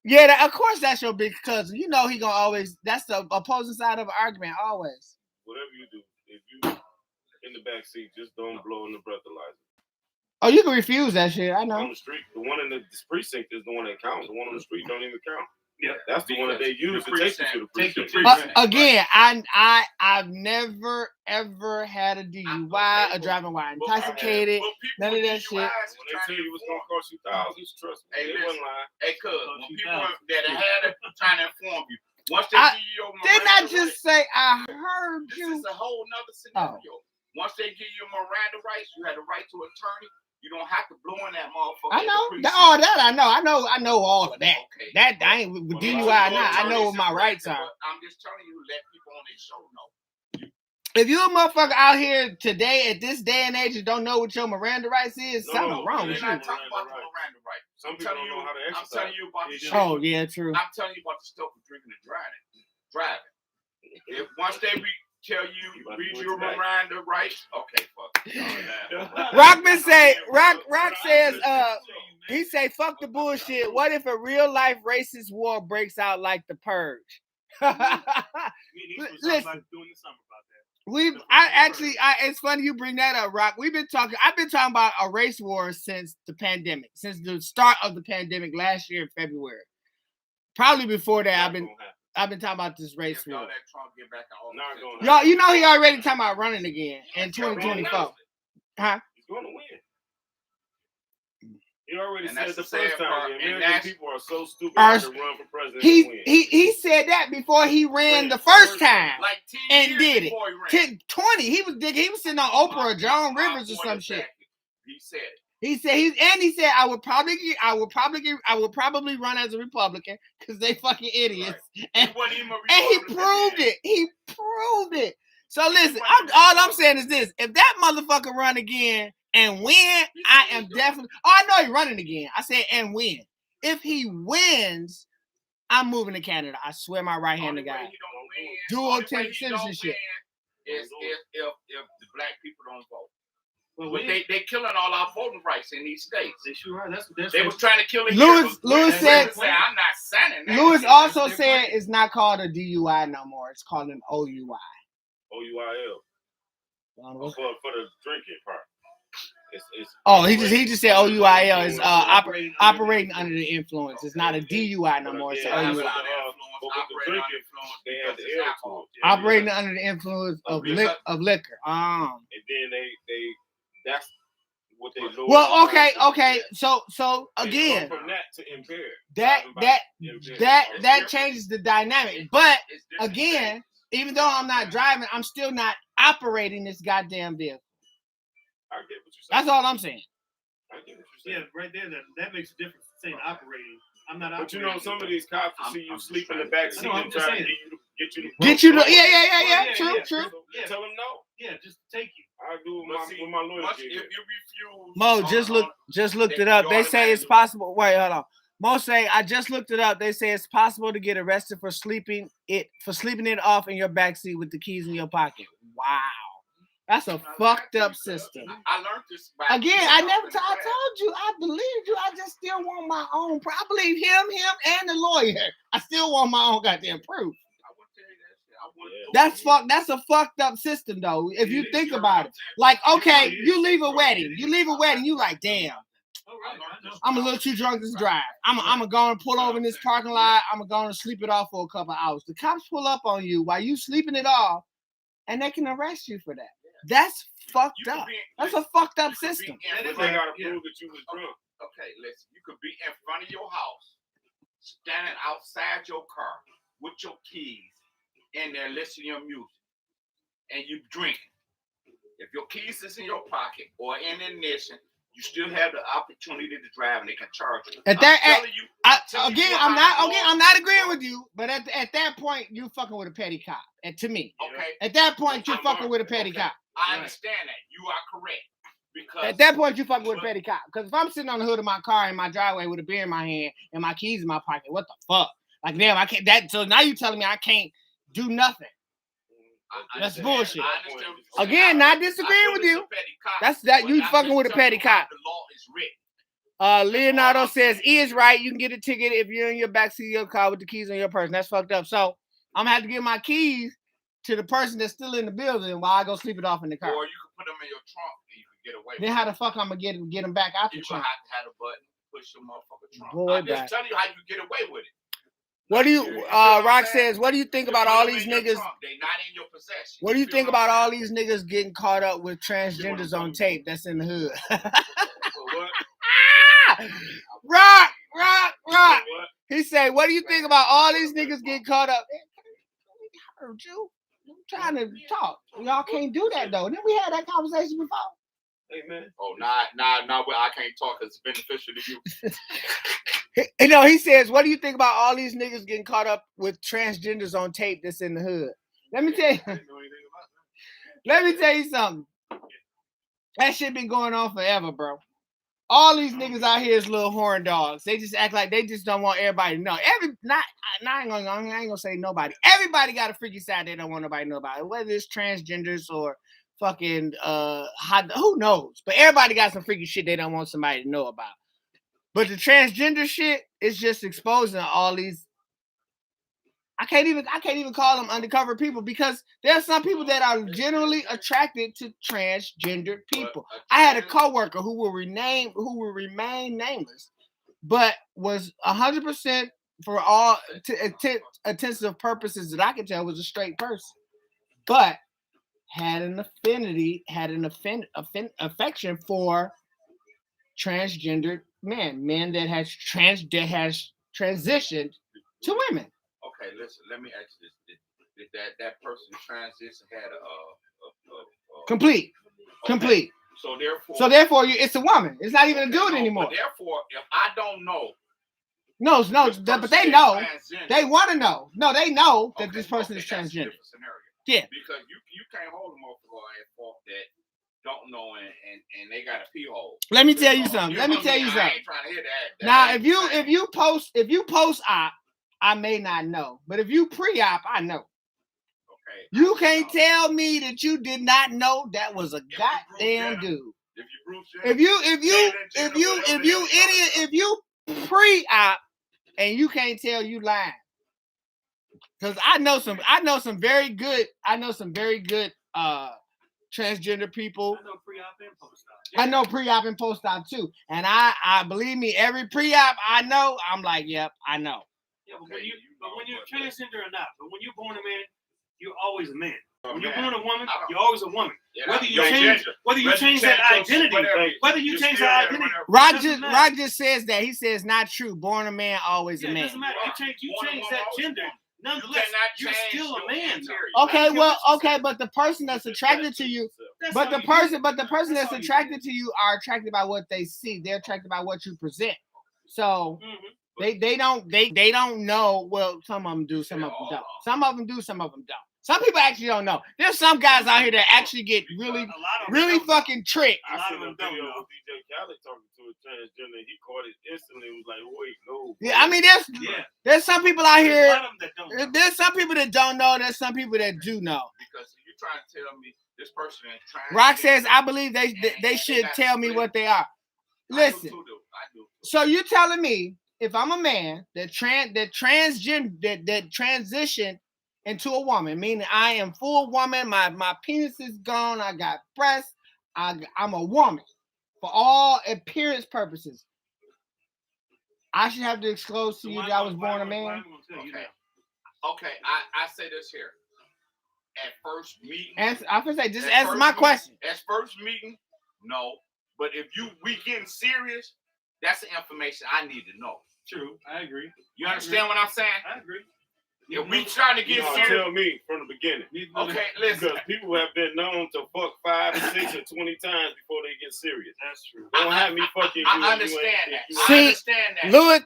Yeah, of course that's your big cousin. You know he gonna always. That's the opposing side of an argument always. Whatever you do, if you in the back seat, just don't blow in the breathalyzer. Oh, you can refuse that shit. I know. On the street, the one in the precinct is the one that counts. The one on the street don't even count. Yeah, that's the one that they use to take you to the precinct. Again, I've never ever had a DUI, a driving while intoxicated, none of that shit. When they tell you it's gonna cost you thousands, trust me, they wouldn't lie. Hey, cuz, when people that had it trying to inform you, once they give you your didn't I Miranda just rights, say I heard this you? is a whole nother scenario. Once they give you Miranda rights, you had the right to attorney. You don't have to blow in that motherfucker. I know. All that I know all of that. Okay. That I ain't with DUI or not. I know what my rights are. I'm just telling you, let people on their show know. If you a motherfucker out here today at this day and age and don't know what your Miranda rights is, something wrong with you. I'm not talking about the Miranda rights. Some people don't know how to exercise. I'm telling you about the shit. Oh yeah, true. I'm telling you about the stuff of drinking and driving. If once they tell you read your Miranda rights, okay, fuck. Rock says he say fuck the bullshit. What if a real life racist war breaks out like the Purge? Listen, it's funny you bring that up, Rock. I've been talking about a race war since the pandemic, since the start of the pandemic last year in February. Probably before that, I've been talking about this race war. Y'all, you know he already talking about running again in 2024. Huh? He's going to win. He already said the first time the American people are so stupid to run for president. He said that before he ran the first time, and did it. 20. He was sitting on Oprah or Joan Rivers or some shit. He said it. He said I would probably run as a Republican because they fucking idiots. Right. And he proved it. He proved it. So listen, all I'm saying is this: if that motherfucker run again and win, I am definitely. Oh, I know he's running again. I said and win. If he wins, I'm moving to Canada. I swear my right hand to God. Dual citizenship. Is if the black people don't vote. Well, they killing all our voting rights in these states. They sure are. That's they was trying to kill it. Lewis said, I'm not signing that. Lewis also said it's not called a DUI no more. It's called an OUI. OUIL. For the drinking part. He just said OUIL is operating under the influence. It's not a DUI no more. It's an OUI. Operating under the influence of liquor. And then they that's what they do. Well, okay. So again, from that to impaired. That changes the dynamic. But again, even though I'm not driving, I'm still not operating this goddamn vehicle. I get what you're saying. That's all I'm saying. I get what you're saying. Yeah, right there. That makes a difference. Saying operating. I'm not. But you know, some of these cops will see you sleep in the back seat and try to get you to. Yeah. True. Yeah. Tell them no. Yeah, just take you. I do with my lawyer. If you refuse, Mo, just looked it up. They say it's possible. Wait, hold on. Mo say I just looked it up. They say it's possible to get arrested for sleeping it off in your backseat with the keys in your pocket. Wow. That's a fucked up system. I learned this. Again, I told you, I believed you. I just still want my own. I believe him, and the lawyer. I still want my own goddamn proof. That's a fucked up system, though. If you think about it, like, okay, you leave a wedding. You like, damn. I'm a little too drunk to drive. I'm going to pull over in this parking lot. I'm going to sleep it off for a couple hours. The cops pull up on you while you sleeping it off, and they can arrest you for that. That's fucked up. That's a fucked up system. They gotta prove that you was drunk. Okay, listen. You could be in front of your house, standing outside your car with your keys in there, listening to your music, and you drinking. If your keys is in your pocket or in ignition, You still have the opportunity to drive, and they can charge you. At that, I'm telling you, I'm not agreeing with you. But at that point, you fucking with a petty cop. And to me, Okay. at that point, you I'm fucking going- with a petty okay. cop. I understand that. You are correct. Because At that point, you fucking with a petty cop. Because if I'm sitting on the hood of my car in my driveway with a beer in my hand and my keys in my pocket, what the fuck? Like, damn, I can't. That. So now you telling me I can't do nothing. That's bullshit. I understand what you're saying. Again, not I disagreeing feel with it's you. a petty cop, That's that. but You I'm fucking just with a telling petty you how cop. The law is written. Leonardo says, E is right. You can get a ticket if you're in your backseat of your car with the keys on your person. That's fucked up. So I'm gonna have to give my keys to the person that's still in the building while I go sleep it off in the car. Or you can put them in your trunk and you can get away Then with how the fuck I'm gonna get them back out the You trunk? have to have a button, push your motherfucking trunk. Boy, I'm just back. telling you how you get away with it. What do you? You feel what I'm Rock saying? says, what do you think You about put all them these in your niggas? trunk. They not in your possession. What do you feel think what I'm about all saying? these niggas getting caught up with transgenders on tape that's in the hood? What? Rock. What? He said, what do you think about all these niggas getting caught up? I heard you. I'm trying to talk. Y'all can't do that though. Didn't we had that conversation before? Hey man. Oh, nah, well, I can't talk because it's beneficial to you. You know, he says, what do you think about all these niggas getting caught up with transgenders on tape that's in the hood? Let me tell you. I didn't know anything about that. Let me tell you something. That shit been going on forever, bro. All these niggas out here is little horn dogs. They just act like they just don't want everybody to know. I ain't gonna say nobody. Everybody got a freaky side they don't want nobody to know about. Whether it's transgenders or fucking who knows? But everybody got some freaky shit they don't want somebody to know about. But the transgender shit is just exposing all these. I can't even call them undercover people because there are some people that are generally attracted to transgender people. I had a coworker who will remain nameless, but was 100% for all intensive purposes that I can tell was a straight person, but had an affection for transgender men that has transitioned to women. Okay, listen, let me ask you this. Did that person transition had a complete. So therefore, it's a woman. It's not even a dude anymore. But therefore, if I don't know, no, this but person they is know. transgender, They want to know. No, they know that okay, this person is that's a transgender. different scenario. Yeah. Because you can't hold them up for at fault that don't know and they got a pee hole. Let me tell you know, something. you Let know me tell you I something. ain't trying to hear that. Now, if you post op, I may not know, but if you pre-op, I know. Okay. You can't tell me that you did not know that was a goddamn dude. If you pre-op and you can't tell, you lying. Because I know some very good transgender people. I know pre-op and post-op. I know pre-op and post-op too. And I believe me, every pre-op I know, I'm like, yep, I know. Yeah, but when you're transgender or not, but when you're born a man, you're always a man. When you're born a woman, you're always a woman. Yeah, Whether you change that identity, Rock just says that. He says not true. Born a man, always a it man. doesn't matter. You change that gender. Nonetheless, you're still a man. Okay, but the person that's attracted to you, the person that's attracted to you are attracted by what they see. They're attracted by what you present. So they don't know. Well, some of them do, some of them don't. Some of them do, some of them don't. Some people actually don't know. There's some guys out here that actually get really fucking tricked. I seen a video of DJ Khaled talking to a transgender. He caught it instantly. He was like, "Wait, no." Yeah, I mean, there's some people out here. A lot of them that don't know. There's some people that don't know. There's some people that do know. Because you're trying to tell me this person is trying. Rock says, I believe they should tell me what they are. Listen. I do. So you're telling me if I'm a man that transitioned into a woman, meaning I am full woman, my penis is gone, I got breasts, I'm a woman for all appearance purposes. I should have to disclose to you that I was born a man. Okay. I say this here. At first meeting, I can say just answer my question. At first meeting, no. But if we getting serious, that's the information I need to know. True, I agree. You understand what I'm saying? I agree. If we trying to get serious, tell me from the beginning. Okay, listen. Because people have been known to fuck 5, 6, or 20 times before they get it serious. That's true. Don't have me fucking you. I and you understand ain't- that. you I See, understand that. Louis,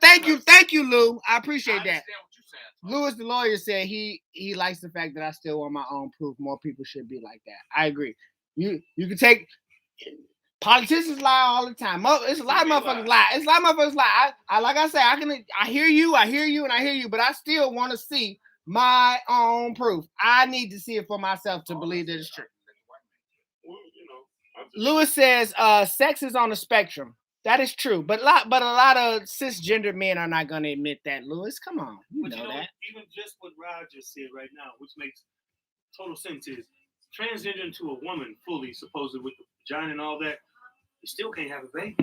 thank you, Lou. I I appreciate that. understand what you're saying. Louis, the lawyer, said he likes the fact that I still want my own proof. More people should be like that. I agree. You can take politicians lie all the time. It's a lot of motherfuckers lie. It's a lot of motherfuckers lie. I like I say, I hear you, and I hear you, but I still want to see my own proof. I need to see it for myself to believe that it's true. Well, you know, I'm just- Lewis says, sex is on the spectrum. That is true, but a lot of cisgender men are not going to admit that. Lewis, come on, you But know you know, that. even just what Rod just said right now, which makes total sense, is transgender into a woman fully, supposedly with the vagina and all that, you still can't have a baby.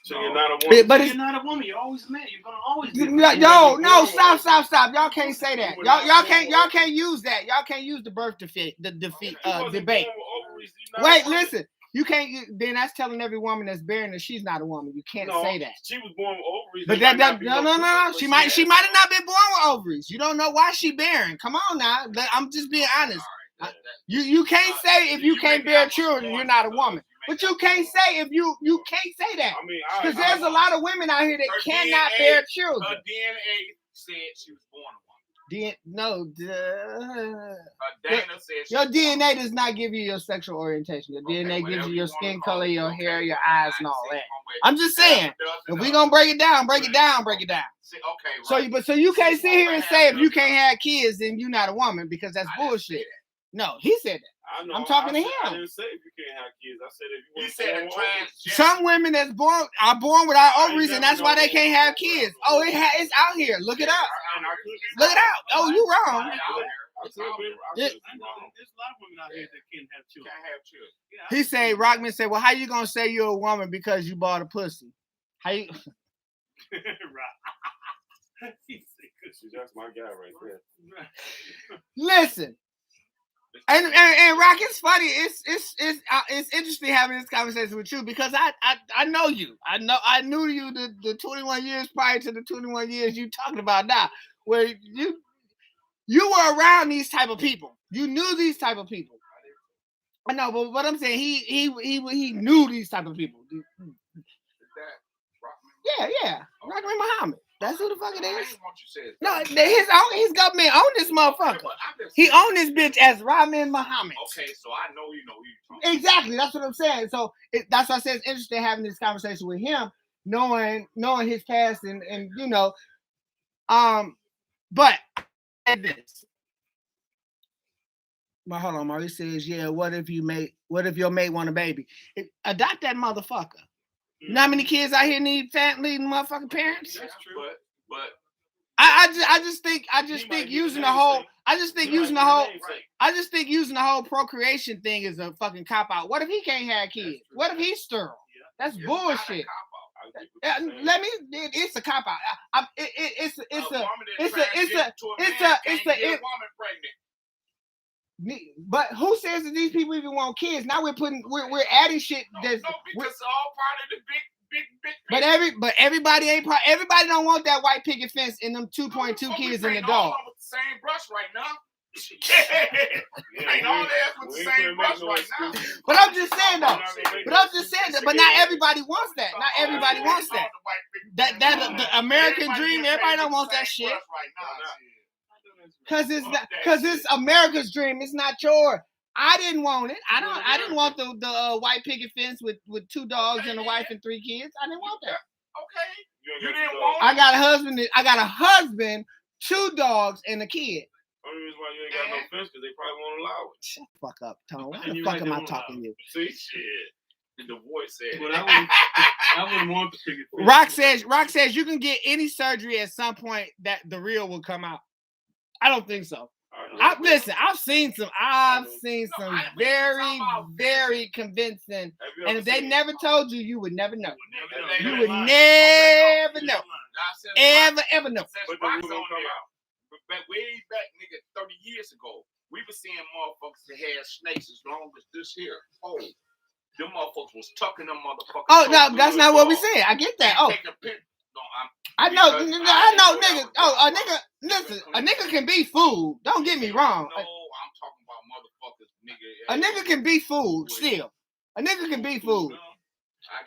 So you're not a woman. But You're not a woman. You're always a man. You're gonna always be. no, stop. Y'all can't say that. Y'all can't use that. Y'all can't use the birth debate. Wait, listen. You can't. Then that's telling every woman that's bearing that she's not a woman. You can't say that. She was born with ovaries. But no. She might have not been born with ovaries. You don't know why she bearing. Come on now. I'm just being honest. You can't say if you can't bear children, you're not a woman. But you can't say if you can't say that. I mean, Because there's a lot of women out here that cannot bear children. Her DNA said she was born a woman. Dana said Your DNA does not give you your sexual orientation. Your DNA gives you your skin color, your hair, your eyes, and all that. I'm just saying, if we gonna break it down. Okay. So you can't sit here and say if you can't have kids, then you're not a woman because that's bullshit. No, he said that. I know, I'm talking to I him. didn't say if you can't have kids. I said if you You want said a transgender. Some women are born without ovaries, and that's why they can't have kids. Oh, it's out here. Look it up. Look it out. Oh, you wrong. I know there's a lot of women out here that can't have children. Can't have children. He said, Rockman said, well, how you gonna say you're a woman because you bought a pussy? How you? Right. See, that's my guy right there. Listen. And Rock, it's funny. It's interesting having this conversation with you because I know you. I knew you the 21 years prior to the 21 years you talking about now, where you were around these type of people. You knew these type of people. I know, but what I'm saying, he knew these type of people. Is that Rockman? Yeah, Rockman Muhammad. That's who the fuck it I is. didn't want you to say it. No, his government own this motherfucker. He owned this bitch as Rahman Muhammad. Okay, so I know you know who you're talking Exactly, that's what I'm saying. So that's why I said it's interesting having this conversation with him, knowing his past and you know, but this. But hold on, Marie says, yeah. What if your mate want a baby? Adopt that motherfucker. You know how many kids out here need motherfucking parents? That's true. But I just think using the whole procreation thing is a fucking cop out. What if he can't have kids? What if he's sterile? That's bullshit. It's a cop out. It's a but who says that these people even want kids? Now we're adding shit that's no, because it's all part of the big but everybody ain't everybody don't want that white picket fence and them 2.2 kids in the dog. With the same brush right now. Ain't all that with the same brush right now. But I'm just saying though. But not everybody wants that. Not everybody wants that. That the American dream. Everybody don't want that shit. Cause it's America's dream. It's not yours. I didn't want it. I didn't want the white picket fence with 2 dogs and a wife and 3 kids. I didn't want that. Okay. You didn't want it. I got a husband, 2 dogs, and a kid. Only reason why you ain't got no fence because they probably won't allow it. Shut the fuck up, Tone. Why the fuck am I talking to you? See, shit. The voice said. But I wouldn't want the picket fence. Rock says you can get any surgery at some point that the real will come out. I don't think so. Listen, I've seen some very convincing, and if they never told you, you would never know. You would never know. Ever know. But way back, nigga, 30 years ago, we were seeing motherfuckers that had snakes as long as this here hole. Them motherfuckers was tucking them motherfuckers. Oh no, that's not what we said. I get that. Oh. I know, nigga. Oh, a nigga. Listen, a nigga can be fooled. Don't get me wrong. No, I'm talking about motherfuckers, nigga. A nigga can be fooled still. A nigga can be fooled.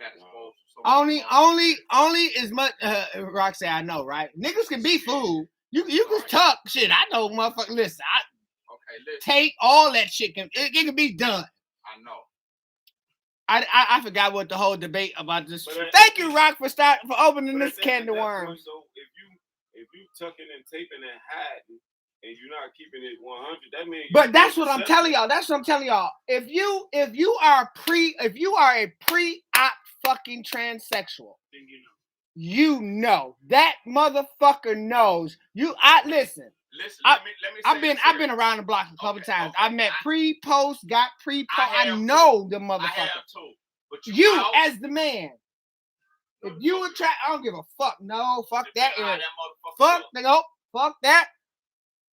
got exposed. to so Only much. as much. Rock say I know, right? Niggas can be fooled. You can tuck shit. I know, motherfucker. Listen, Okay, listen. take all that shit. It can be done. I know. I forgot what the whole debate about this. But Thank you, Rock, for opening But this can of worms. So if you tucking and taping and hiding and you're not keeping it 100, that means. But that's what I'm telling y'all. That's what I'm telling y'all. If you are a pre-op fucking transsexual, Then you know. you know that motherfucker knows. Listen. Listen, I- let me I've say been this. around the block a couple Okay, times. okay. I've met pre-post, got pre-post. I I have know the I motherfucker. have too. But You out, as the man. If you attract, I don't give a fuck. No, fuck that. That Area. motherfucker Fuck look. no, fuck that.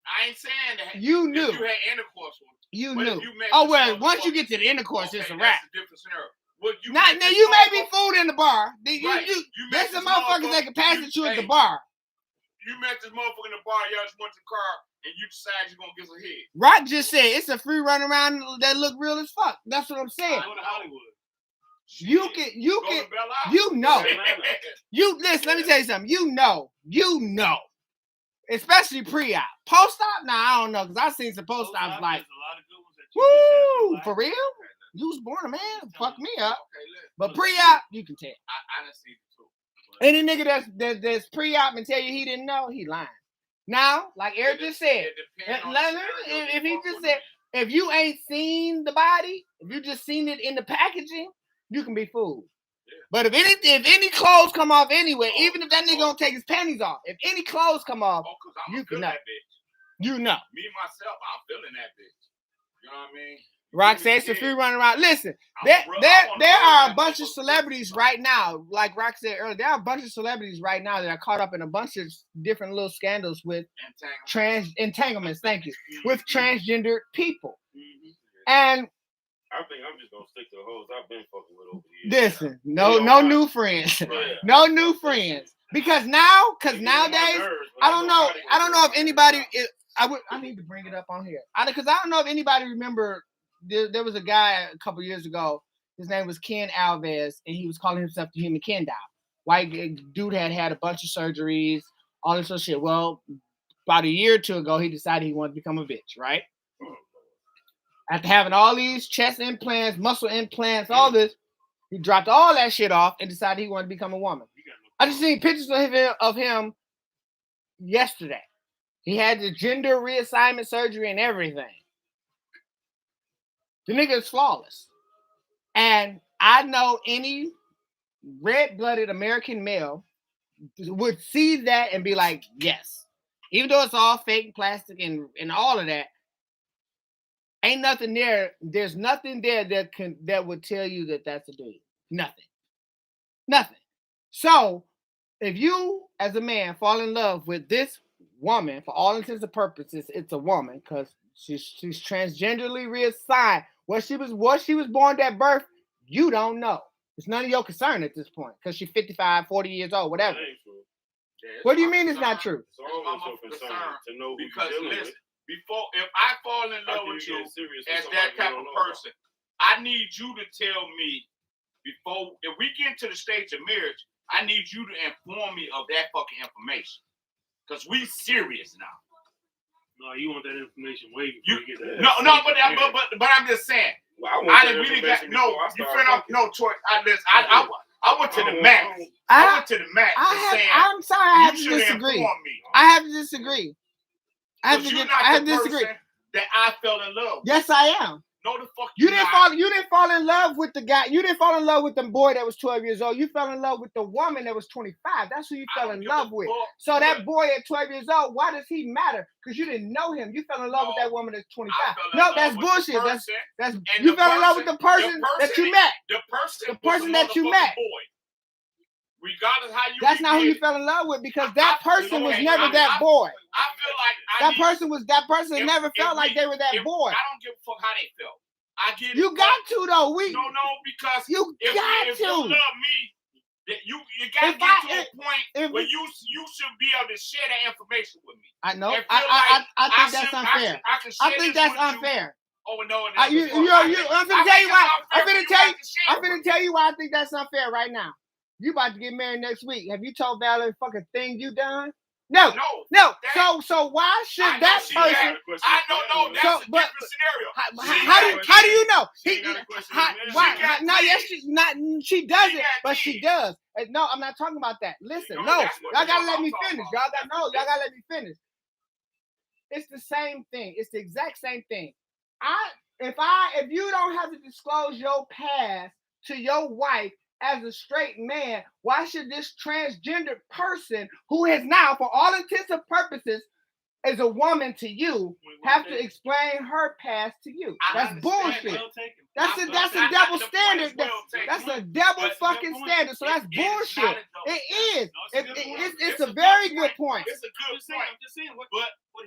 I ain't saying that. You If knew. you had intercourse with him. You But if knew. you met Oh this well, once you motherfucker- get to the intercourse, Okay, it's a that's wrap. a different scenario. Well, you Now met this you may be motherfucker- fooled in the bar. Right. You You met there's some this motherfuckers that can pass it you at the hey, bar. You met this motherfucker in the bar, y'all just went to the car, and you decide you're gonna get some head. Rock just said it's a free run around that look real as fuck. That's what I'm saying. Go to Hollywood. You Go can to Belle Isle. you know. Atlanta. Listen, let me tell you something. You know. Especially pre-op. Post-op? Nah, I don't know, because I've seen some post-ops like, There's a lot of good ones that you woo, just for have real? You was born a man. Fuck me up. Okay, listen. But pre-op, you can tell. I done seen it too. Any nigga that's pre-op and tell you he didn't know, he lying. Now, like Eric just said, It depends on let the me- scenario if you he fuck just with said- them. if you ain't seen the body, if you just seen it in the packaging, you can be fooled. Yeah. But if any clothes come off anywhere, even if that nigga don't take his panties off, if any clothes come off, Oh, because I'm you feeling can that bitch. you know. Me, myself, I'm feeling that bitch. You know what I mean? Rock says it's a free running around. Listen, I'm there real- I wanna there rub are a that bunch of motherfucker. celebrities right now, like Rock said earlier, there are a bunch of celebrities right now that are caught up in a bunch of different little scandals with entanglements, thank you, with transgender people. Mhm. And I think I'm just gonna stick to the hoes I've been fucking with over the years. listen, no new friends. Yeah. No new friends. Because nowadays, I don't know if anybody I need to bring it up on here. Because I don't know if anybody remember there was a guy a couple years ago. His name was Ken Alves, and he was calling himself the Human Ken doll. White dude had a bunch of surgeries, all this other shit. Well, about a year or two ago, he decided he wanted to become a bitch, right? After having all these chest implants, muscle implants, all this, he dropped all that shit off and decided he wanted to become a woman. I just seen pictures of him yesterday. He had the gender reassignment surgery and everything. The nigga is flawless. And I know any red-blooded American male would see that and be like, yes. Even though it's all fake and plastic and all of that, ain't nothing there. There's nothing there that would tell you that that's a dude. Nothing. So, if you, as a man, fall in love with this woman, for all intents and purposes, it's a woman because she's transgenderly reassigned. What she was born at birth, you don't know. It's none of your concern at this point because she's 55, 40 years old, whatever. What do you mean it's not true? It's always so concerned to know who Because you're dealing listen, with. if I fall in How love can with you you get serious as with that somebody type you of don't know about? person, I need you to tell me before, if we get to the stage of marriage, I need you to inform me of that fucking information. Because we serious now. No, you want that information way You, before you get that. but I'm just saying. Well, I want I that didn't really information got no. before I You start feel fucking. no choice. I went to the max. I went to the max. I'm sorry, I have to you should disagree. inform me. I have to disagree. I have 'Cause to you're get, not I have the to disagree. person that I fell in love with. Yes, I am. No, the fuck You didn't not. fall in love with the guy. You didn't fall in love with the boy that was 12 years old. You fell in love with the woman that was 25. That's who you I fell don't in give a love with. fuck. So that boy at 12 years old, why does he matter? Because you didn't know him. You fell in love with No. that woman that's 25. I fell in No, love that's with the bullshit. person, That's and you the fell in love with the person that you met. The person The person was a that you motherfucking met. boy. Regardless how you. That's not who you get, fell in love with because that person was okay, never that boy. I feel like That person if- never felt if like we- they were that if- boy. I don't give a fuck how they felt. I get You it, got but- to though. No, because You if got you to. love me, that you gotta If get I- to a point where you should be able to share that information with me. I know. And feel I think like that's I unfair. can I share think this that's with you unfair. Oh no! I'm finna tell you why. I'm finna tell you why I think that's unfair right now. You about to get married next week. Have you told Valerie fucking thing you done? No. So why should that person? I don't know. That's a different scenario. How do you know? She doesn't, but she does. No, I'm not talking about that. Listen, no, y'all gotta let me finish. Y'all gotta let me finish. It's the same thing. It's the exact same thing. If you don't have to disclose your past to your wife as a straight man, why should this transgender person who is now, for all intents and purposes, is a woman to you, have to explain her past to you? That's bullshit. That's a double standard. That's a double fucking standard. So that's bullshit. It is. It's a very good point. It's a good point. I'm just saying what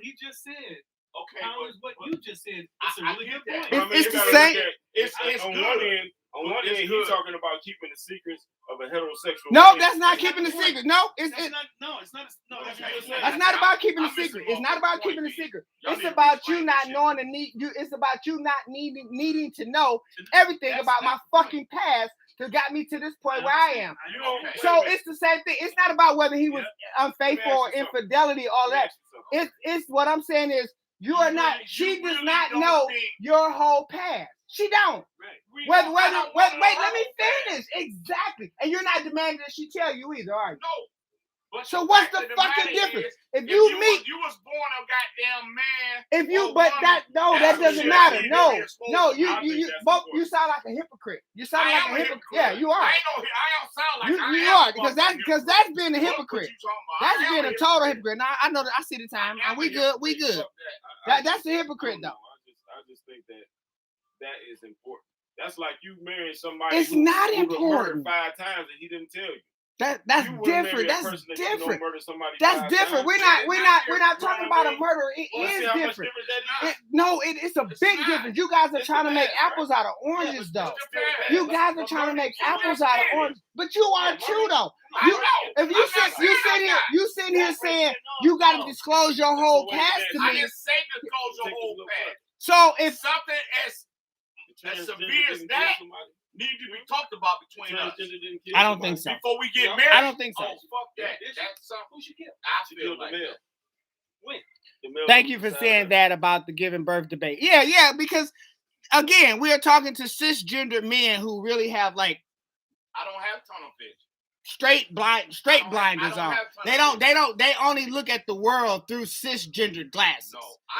he just said. Okay, what you just said. It's a really good point. It's the same. It's good. On one end, he's talking about keeping the secrets of a heterosexual. No, that's not keeping the secret. No, it's not. That's not about keeping the secret. It's not about keeping the secret. It's about you not knowing the need. It's about you not needing to know everything about my fucking past to got me to this point where I am. So it's the same thing. It's not about whether he was unfaithful or infidelity, all that. It's what I'm saying is you are not. She does not know your whole past. She don't. Wait, let me finish. Exactly. And you're not demanding that she tell you either, are you? No. But so what's the fucking difference? If you was born a goddamn man. That doesn't matter. No, you sound like a hypocrite. You sound like a hypocrite. Yeah, you are. I don't sound like you are because that's being a hypocrite. That's being a total hypocrite. Now I know that I see the time. And we good. That's a hypocrite though. I just think that is important. That's like you marrying somebody. It's not important. 5 times and he didn't tell you. That's different. That's different. That's different. We're not talking about a murder. It is different. It's a big difference. You guys are trying to make apples out of oranges, though. You guys are trying to make apples out of oranges, but you are too, though. If you sit here saying you got to disclose your whole past to me. I didn't say disclose your whole past. So if something as severe as that need to be talked about between us. I don't think so. Before we get married? I don't think so. Oh, fuck that. That's something who should get. I feel like that. Thank you for saying that about the giving birth debate. Yeah, because again, we are talking to cisgender men who really have I don't have tunnel vision. Straight blinders on. They only look at the world through cisgender glasses.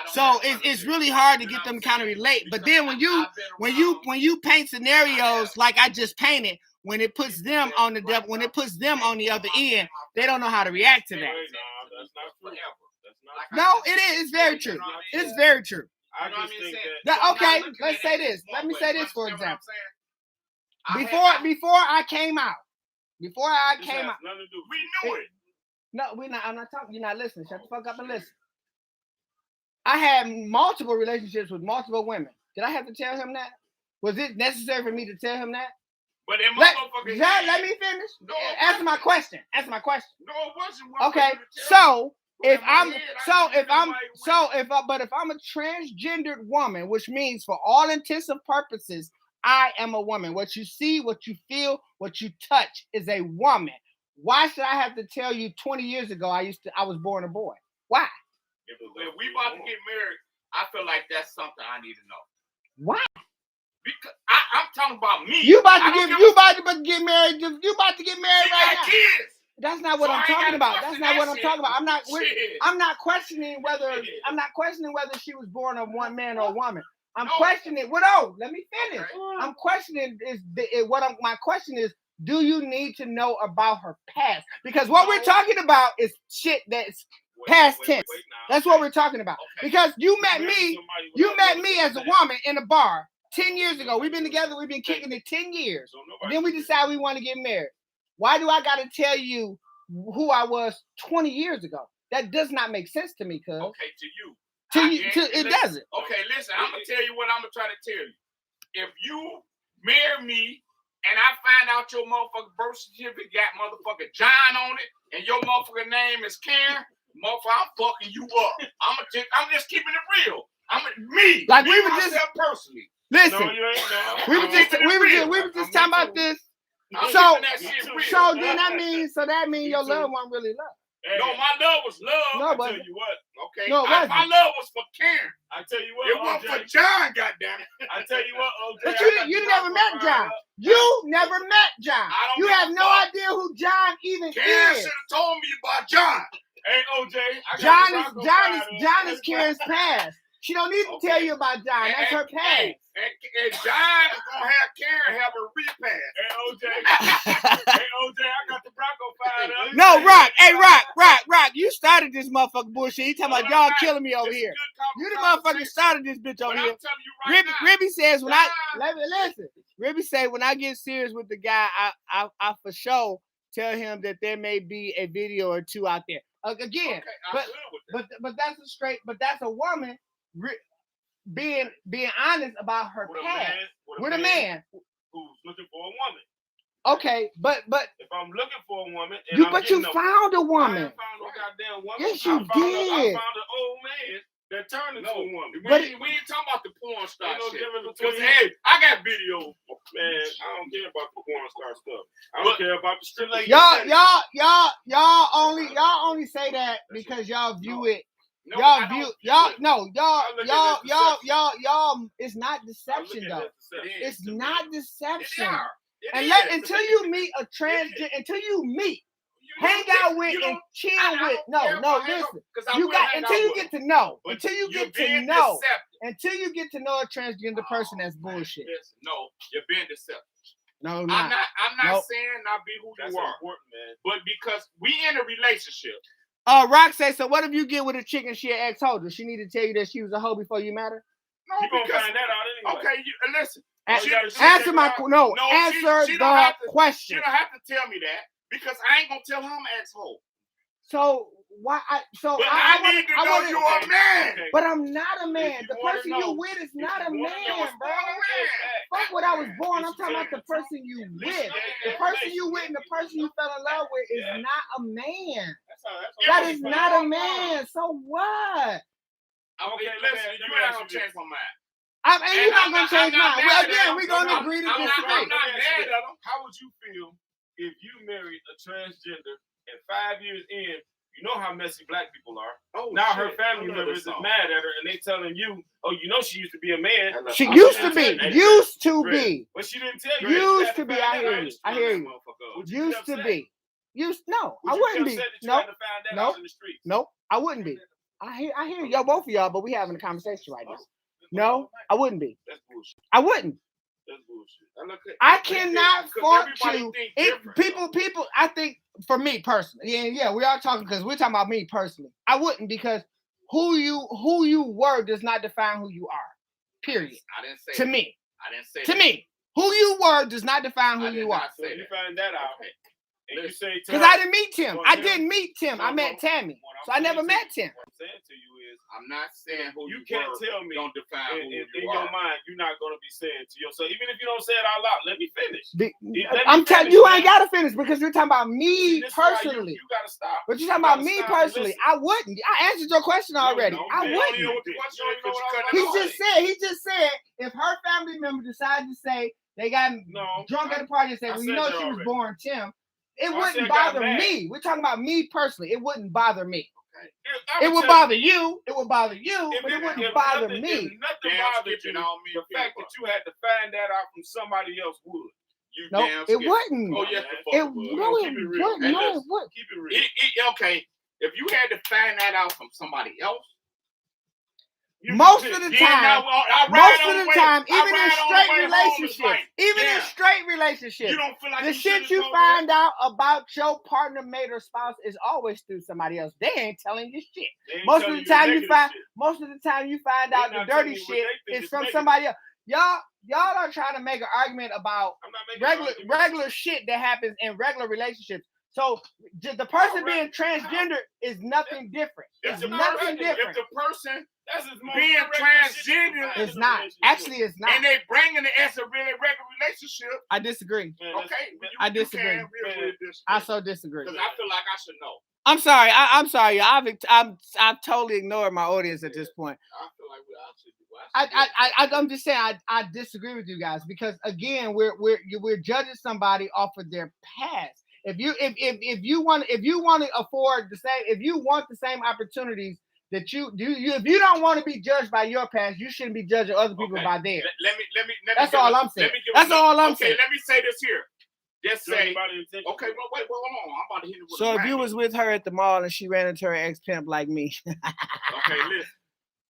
So it's really hard to get them to kind of relate. But then when you paint scenarios like I just painted, when it puts them on the other end, they don't know how to react to that. No, it is. It's very true. It's very true. I just think that. Okay, let's say this. Let me say this for example. Before I came out. We knew it. No, we're not. I'm not talking. You're not listening. Shut the fuck up and listen. I had multiple relationships with multiple women. Did I have to tell him that? Was it necessary for me to tell him that? But let me finish. No, answer my question. No, it wasn't. Okay, if I'm a transgendered woman, which means for all intents and purposes, I am a woman. What you see, what you feel, what you touch is a woman. Why should I have to tell you 20 years ago I was born a boy? Why? If we about to get married, I feel like that's something I need to know. Why? Because I'm talking about me. You about to get married right now. Kids. That's not what I'm talking about. That's not what I'm talking about. I'm not questioning whether she was born of one man or a woman. I'm questioning. Let me finish. I'm questioning my question is, do you need to know about her past? Because what we're talking about is shit that's past tense. That's what we're talking about. Because you met me as a woman in a bar 10 years ago. We've been together. We've been kicking it 10 years. And then we decide we want to get married. Why do I got to tell you who I was 20 years ago? That does not make sense to me, cuz. Okay, to you. It doesn't. Okay, listen, I'm going to tell you what I'm going to try to tell you. If you marry me and I find out your motherfucking birth certificate got motherfucking John on it and your motherfucking name is Karen, motherfucker, I'm fucking you up. I'm just keeping it real. Me. Like, me we were just- myself personally. Listen, No, you ain't. No. we were just talking about this. So keeping that shit real. So then that means your love wasn't really love. Hey, No, my love was love. No, I but tell you what. Okay. No, it wasn't. My love was for Karen. I tell you what. It wasn't OJ, for John, goddammit. I tell you what, OJ. But I got you the never Bronco met fired John. up. You never met John. I don't You give have a no fuck. idea who John even Karen is. should have told me about John. Hey, OJ. I got the Bronco fired up. John is Karen's past. She don't need to Okay. tell you about John. That's her past. And John is gonna have Karen have a repass. Hey, OJ. Hey, OJ. I got the Bronco fired up. No, Rock. Hey, Rock. You started this motherfucking bullshit. You talking about No, I'm y'all not. killing me over It's a here. good You the conversation. motherfucker started this bitch But over I'm here. telling you right now. Ribby says when John- let me listen. Ribby say when I get serious with the guy, I for sure tell him that there may be a video or two out there. Again, Okay, I'm but- good with that. but that's a woman being honest about her past. With a man. who's looking for a woman. Okay, but If I'm looking for a woman, and you I'm but you getting found a I woman. ain't found no goddamn woman. Yes, you I did. found an old man that turned into a woman. But We ain't talking about the porn star Ain't no shit. difference Because, between hey, I got video. Man, I don't care about the porn star stuff. I don't But- care about the strip. Like Y'all only say that because y'all view it. No, Y'all I view don't y'all it. no y'all I look at y'all it as y'all deception. y'all it's not I look deception at though. that deception. It is. It's not It deception. are. It And is. until you meet a transgender, until you meet, You hang don't- out with you and don't- chill I with. don't care No, if I hang listen. out, 'cause I You will got hang until out you with get them. to know. But Until you you're get to being know. deceptive. Until you get to know a transgender person, that's Oh, man, bullshit. listen, no, you're being deceptive. No, I'm not. not Nope. saying not be who That's you are, important, man. but because we in a relationship. Rock say, so what if you get with a chick and she an ex-holder? She need to tell you that she was a hoe before you met her? No, You gonna because find that out anyway. okay, listen. A- She- gotta- she answer check my it out. no. No, answer she the don't have to- She question. don't have to tell me that because I ain't gonna tell him asshole. So why? But I need to know wanna- you're a man. Okay. But I'm not a man. you The wanna person know- you with is not a you wanna know man, what's bro. going on, Fuck what I was born. Is I'm she talking about telling the the truth? person you Listen, with. yeah, The person yeah, you yeah, with and the yeah, person you fell in love with is Yeah. not a man. That's That all is right. not a man. So what? Okay, let me- listen, let you me ain't ask gonna you this. change my mind. And you're not I'm gonna change I'm not mine. mad Well, at again, him. we're gonna I'm- agree to I'm disagree. not mad at him. How would you feel if you married a transgender and 5 years in, you know how messy black people are. Oh, Now her shit. family I love members this is song. mad at her and they telling you, oh, you know she used to be a man. She Oh, used to didn't be. tell you. Used to Right. be. But she didn't tell you. Used You had to be. find I that hear out. you. I hear you. Would you be Used to upset? be. No, Would I you wouldn't be be. upset that you No, had to find that Nope. out in the streets? nope, I wouldn't be. I hear y'all, both of y'all, but we having a conversation right now. No, I wouldn't be. That's bullshit. I wouldn't. That's bullshit. I cannot Because fault everybody you. think It, different. people. I think for me personally, yeah, we are talking because we're talking about me personally. I wouldn't because who you were does not define who you are. Period. I didn't say To that. me, I didn't say to that. me, who you were does not define who I did you not are. So say you that. find that out Okay. and you say to Because her, I didn't meet Tim. Well, I Tim, didn't meet Tim. I no, met no. Tammy. What I'm So I never saying to met you- Tim. What I'm saying to you is, I'm not saying who you you can't were tell me don't define in who you your are. mind, you're not going to be saying to yourself, even if you don't say it out loud, let me finish. Be- Let me I'm telling finish, you, man. I ain't gotta finish because you're talking about See, me this is why personally. You got to stop. But you're talking You about gotta me stop and personally. listen. I wouldn't. I answered your question already. no, I man. wouldn't. You know what the question is, but you cut it He off. just said, if her family member decided to say they got No, drunk at the party and said, I well, said you know that she was already. born Tim, it I wouldn't said got bother mad. me. We're talking about me personally. It wouldn't bother me. I It would tell bother you. It would bother you, if but it wouldn't if bother nothing, me. If nothing Damn bothered skipping you, on me. the fact that you had to find that out from somebody else would. You No, damn it skipping. wouldn't. Oh yes, the fuck It it would. no, Keep it real. wouldn't. Hey, No, it listen. wouldn't. Keep it real. Okay, if you had to find that out from somebody else, Most of the time, most of the time, even in straight relationships, even in straight relationships, you don't feel like the you shit should've you told me find out about your partner, mate, or spouse is always through somebody else. They ain't telling you shit. that. Most of the time you find out They the not dirty telling you what shit they think is is from negative. somebody else. Y'all are trying to make an argument about I'm not making regular shit that happens in regular relationships. So the person being transgender is nothing different. It's nothing different. If the person That's as most being regular shit you can transgender find It's in a not. relationship. Actually, it's not. and they bringing it as a really regular relationship, I disagree. Man, that's- okay, I disagree. You can really disagree. I so disagree. Because I feel like I should know. I'm sorry. I'm sorry. I've totally ignored my audience at this point. I feel like I'm just saying I disagree with you guys because again we're judging somebody off of their past. If you want to afford the same, if you want the same opportunities that you if you don't want to be judged by your past, you shouldn't be judging other people by theirs. Let me. That's all I'm saying. That's all I'm saying. Okay, let me say this here. Just say. Okay, well, wait, hold on. I'm about to hit it with So a if you bang. was with her at the mall and she ran into her ex pimp like me, Okay, listen.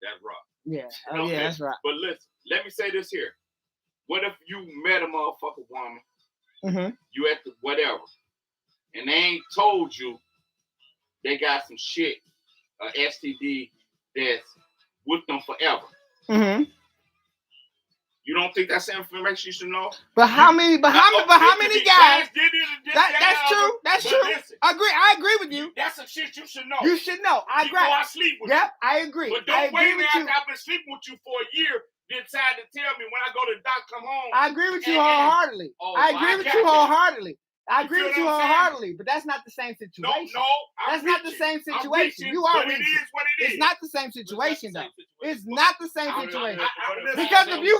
That's rough. yeah, Okay, yeah, that's right. But listen, let me say this here. What if you met a motherfucking woman, Mm-hmm. you at the whatever, and they ain't told you they got some shit, STD that's with them forever? Mm-hmm. You don't think that's information you should know? But how many? But how many guys? That's true. That's true. Listen, I agree with you. that's some shit you should know. You should know. I agree. Before I sleep with Yep, I agree. you. But I don't wait agree with after you. I've been sleeping with you for a year, then decide to tell me when I go to the doctor, come home. I agree with you And- wholeheartedly. Oh, I well, agree I with got you that. wholeheartedly. I You agree feel with you what I'm saying? wholeheartedly, but that's not the same situation. It's not the same situation. You are but it reaching. is what it is. It's not the same situation though. It's not the same situation. Listen, Because if you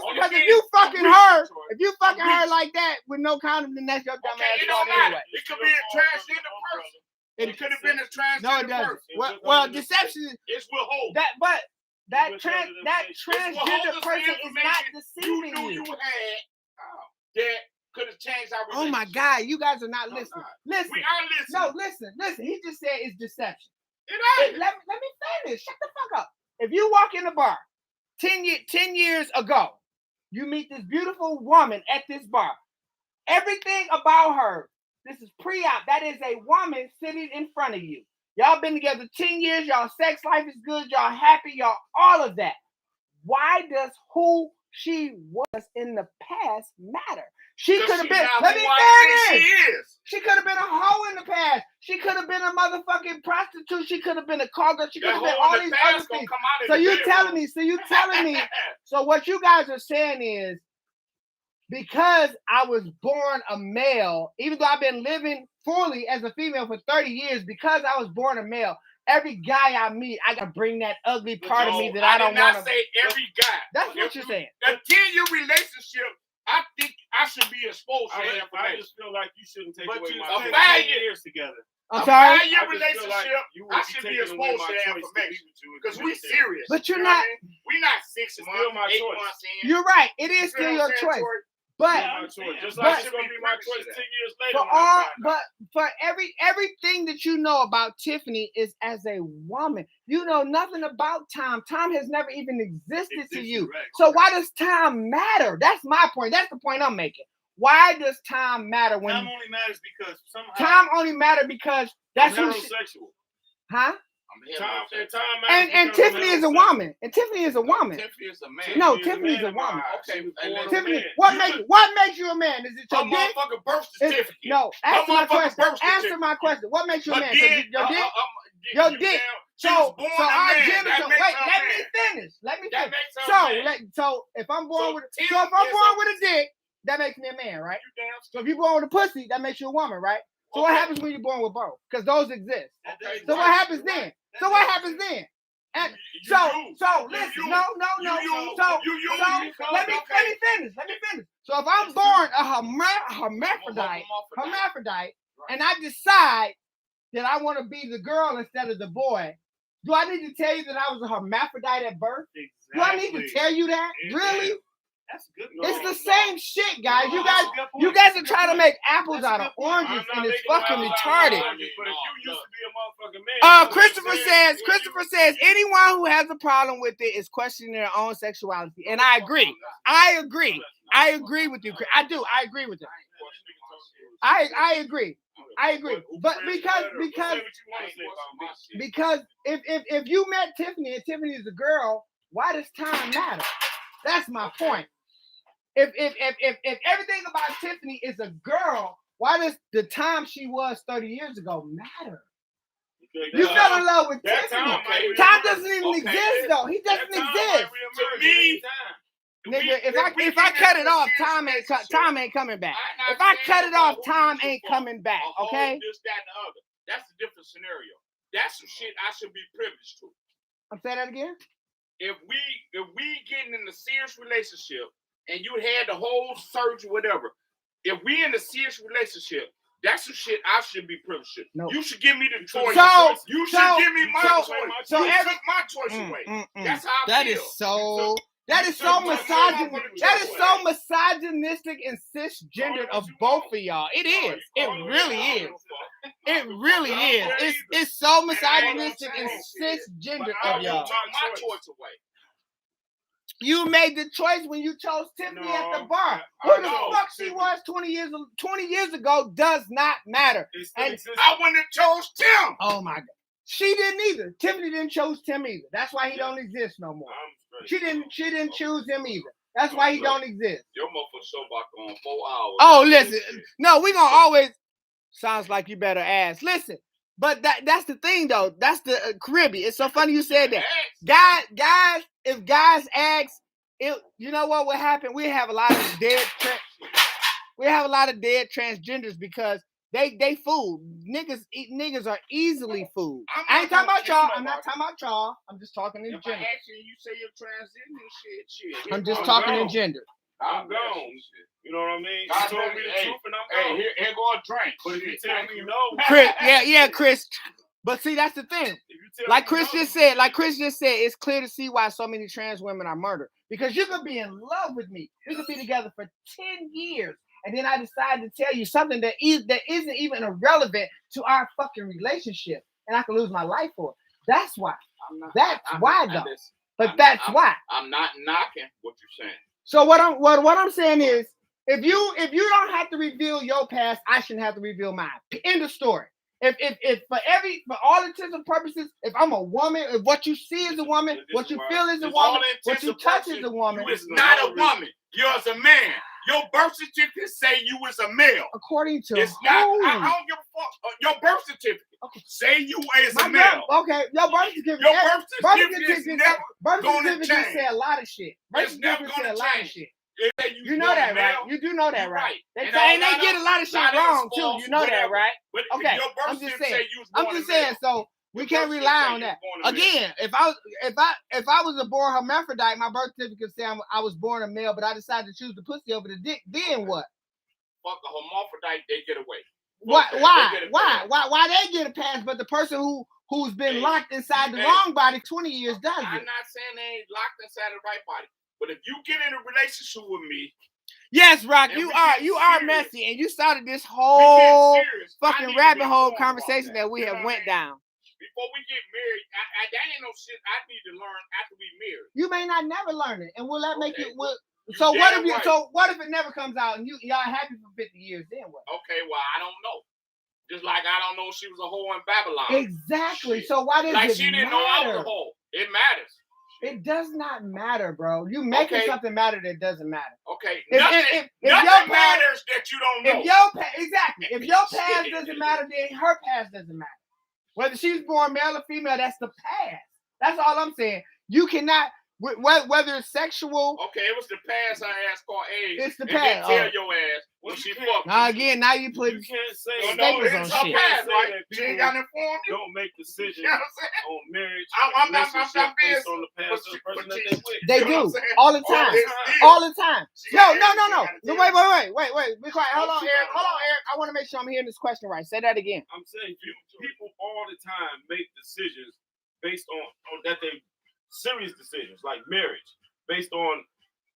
fucking her like that with no condom, then that's your dumb Okay, ass it fault don't matter. anyway. It could be a transgender person. It could have been a transgender No, it doesn't. person. Well, deception is It's with hope. that It's with transgender holders person for is not information deceiving you knew you. you had that could have changed our Oh my relationship. God, you guys are not No, listening. not. Listen. We are listening. No, listen. He just said it's deception. It Let is. me finish. Shut the fuck up. If you walk in a bar 10 years ago, you meet this beautiful woman at this bar. Everything about her, this is pre-op. That is a woman sitting in front of you. Y'all been together 10 years. Y'all sex life is good. Y'all happy. Y'all all of that. Why does who she was in the past matter? She could have been. Let me finish. She could have been a hoe in the past. She could have been a motherfucking prostitute. She could have been a car girl. She could have been all these other things. So you telling me? So what you guys are saying is, because I was born a male, even though I've been living fully as a female for 30 years, because I was born a male, every guy I meet, I gotta bring that ugly part of me that I don't want to. I did not say every guy. That's what you're saying. A 10-year relationship, I think I should be exposed to that I information. just feel like you shouldn't take But away you my spent 10 10 years together. I'm sorry. 5-year I just feel like relationship, you I would should be taking away exposed my to that choice information be with you because and we do this. serious. But you're You know not. what I mean? We not 6 Still months, my 8 choice. months in. You're right. It is You feel still what your I'm saying, choice. Tori? But My choice. Just but- like it's gonna be my choice 10 years later. for when I all, find out. but for everything that you know about Tiffany is as a woman. You know nothing about time. Time has never even existed to you. Right. So why does time matter? That's my point. That's the point I'm making. Why does time matter when Time only matters because somehow time only matter because that's I'm who she, heterosexual. huh? Time Tiffany matters And because Tiffany I'm is a heterosexual. woman. And Tiffany is a woman. is a man. No, Tiffany Tiffany's is a a man. woman. Okay, She was and born a Tiffany, man. what makes you a man? Is it Her your dick? motherfucking birth Is- certificate. No, answer my motherfucking question. birth Answer certificate. my question. What makes you a But man? 'Cause then, your dick? your Your dick. She was So born a our man. genitals. That makes Wait, her let a me man. finish. Let me That finish. makes her a man. So if I'm born So with Tim so if I'm is born a- with a dick, that makes me a man, right? You damn So if you're born with a pussy, that makes you a woman, right? So what Okay. happens when you're born with both? Because those exist. Okay, So what right, happens right. then? So what happens then? And so listen, no. So let me finish. So if I'm born a hermaphrodite, and I decide that I want to be the girl instead of the boy, do I need to tell you that I was a hermaphrodite at birth? exactly. Do I need to tell you that? Yeah. Really? That's a good. It's the same shit, guys. No, You that's guys, a good point. you guys are That's a trying to good make apples That's a out of good point. oranges, I'm and not it's making fucking no retarded. But if you used to be a motherfucking man, Christopher says anyone who has a problem with it is questioning their own sexuality, and I agree. I agree with you. I do. I agree with you. I agree. But because if you met Tiffany and Tiffany is a girl, why does time matter? That's my point. If everything about Tiffany is a girl, why does the time she was 30 years ago matter? You fell in love with Tiffany. Time doesn't even exist though. He doesn't exist. To me, Nigga, if I cut it off, time ain't coming back. If I cut it off, time ain't coming back. Okay. That's a different scenario. That's some shit I should be privileged to. I'm saying that again. If we getting in a serious relationship and you had the whole search or whatever, if we in a serious relationship, that's some shit I should be privileged to. No. You should give me the choice. You should give me my choice. So you every- took my choice away. That's how I That feel. is so. That is so misogynistic and cisgendered of both of y'all. It is. It really is. It really is. It's so misogynistic and cisgendered of You y'all. took my choice away. You made the choice when you chose Tiffany at the bar. Who the fuck she was 20 years ago does not matter. And I wouldn't have chose Tim. oh my God, she didn't either. Tiffany didn't choose Tim either. That's why he don't exist no more. She didn't choose him either. That's why he don't exist. Your motherfucker show back on 4 hours. Oh, listen. No, we gonna always. Sounds like you better ask. Listen, but that's the thing though. That's the Caribbean. It's so funny you said that. Guys, if guys ask, you know what would happen? We have a lot of dead. We have a lot of dead transgenders because they fooled. Niggas are easily fooled. I ain't talking about y'all. I'm not talking about y'all. I'm just talking in If I gender. ask you, you say you're transgender shit. I'm just talking in gender. I'm gone. You know what I mean? God You told me the hey, truth and I'm gone. Hey, here go a drink. But if you tell me no, Chris, yeah, Chris. But see, that's the thing. if you tell Like me Chris no, just said, it's clear to see why so many trans women are murdered. Because you could be in love with me. We could be together for 10 years. And then I decide to tell you something that isn't even irrelevant to our fucking relationship. And I could lose my life for it. That's why. That's why though. But that's why. I'm not knocking what you're saying. So what I'm saying is, if you don't have to reveal your past, I shouldn't have to reveal mine. End of story. If for all intents and purposes, if I'm a woman, if what you see is a woman, what you feel is a woman, what you touch is a woman, You is not a woman. You're a man. Your birth certificate say you is a male. according to It's not. I don't give a fuck. Your birth certificate say you is a male. Okay, your birth certificate. Your birth certificate is never birth gonna certificate change. say a lot of shit. Birth It's never certificate say gonna a lot of change. shit. It say You know that, right? You do know that, You're right? right. They And say all they get a lot of shit that is wrong too. false, You know that, whatever. right? But Okay, your birth I'm just certificate say saying. you was I'm born just a male. saying. So we Your can't birth rely certificate on say that. you was born a male. Again, if I was a born hermaphrodite, my birth certificate say I was born a male, but I decided to choose the pussy over the dick. Then what? Fuck a hermaphrodite, they get away. Why? Okay, Why? they get a Why? pass. Why they get a pass, but the person who's been Hey, locked inside the hey. wrong body 20 years I'm doesn't? not saying they ain't locked inside the right body, but if you get in a relationship with me, Yes, Rock, And you we are get serious. messy, and you started this we whole get serious. I fucking need to rabbit be hole informed about conversation that we You know have what I went mean? down. Before we get married, that ain't no shit I need to learn after we married. You may not never learn it, and will that make Okay. you? Will, You so what damn if you? right. So what if it never comes out and y'all happy for 50 years? Then what? Okay, well, I don't know. Just like I don't know if she was a hoe in Babylon. Exactly. Shit. So why does Like it she didn't know I was matter? a hoe. It matters. It does not matter, bro. You making Okay. something matter that doesn't matter. Okay, If- nothing, if nothing your past- matters that you don't know. If your exactly, if your past doesn't matter, then her past doesn't matter. Whether she's born male or female, that's the past. That's all I'm saying. You cannot, whether it's sexual. Okay, it was the past her ass called age. It's the and then past. tell Oh. your ass when she Okay. fucked. Now again, now you put. You can't say No, Staples it's on her shit. past, Say right? that She ain't people got informed you. don't make decisions You know what I'm saying? on marriage. I'm not relationship being- based on the past of the person that they with. They You know what I'm do saying? all the Oh, time. it's still- All the time. She No. got everything. Wait. Be quiet. Hold Oh, on, she Eric. got it. Hold on, Eric. I want to make sure I'm hearing this question right. Say that again. I'm saying people all the time make decisions based on that they serious decisions like marriage based on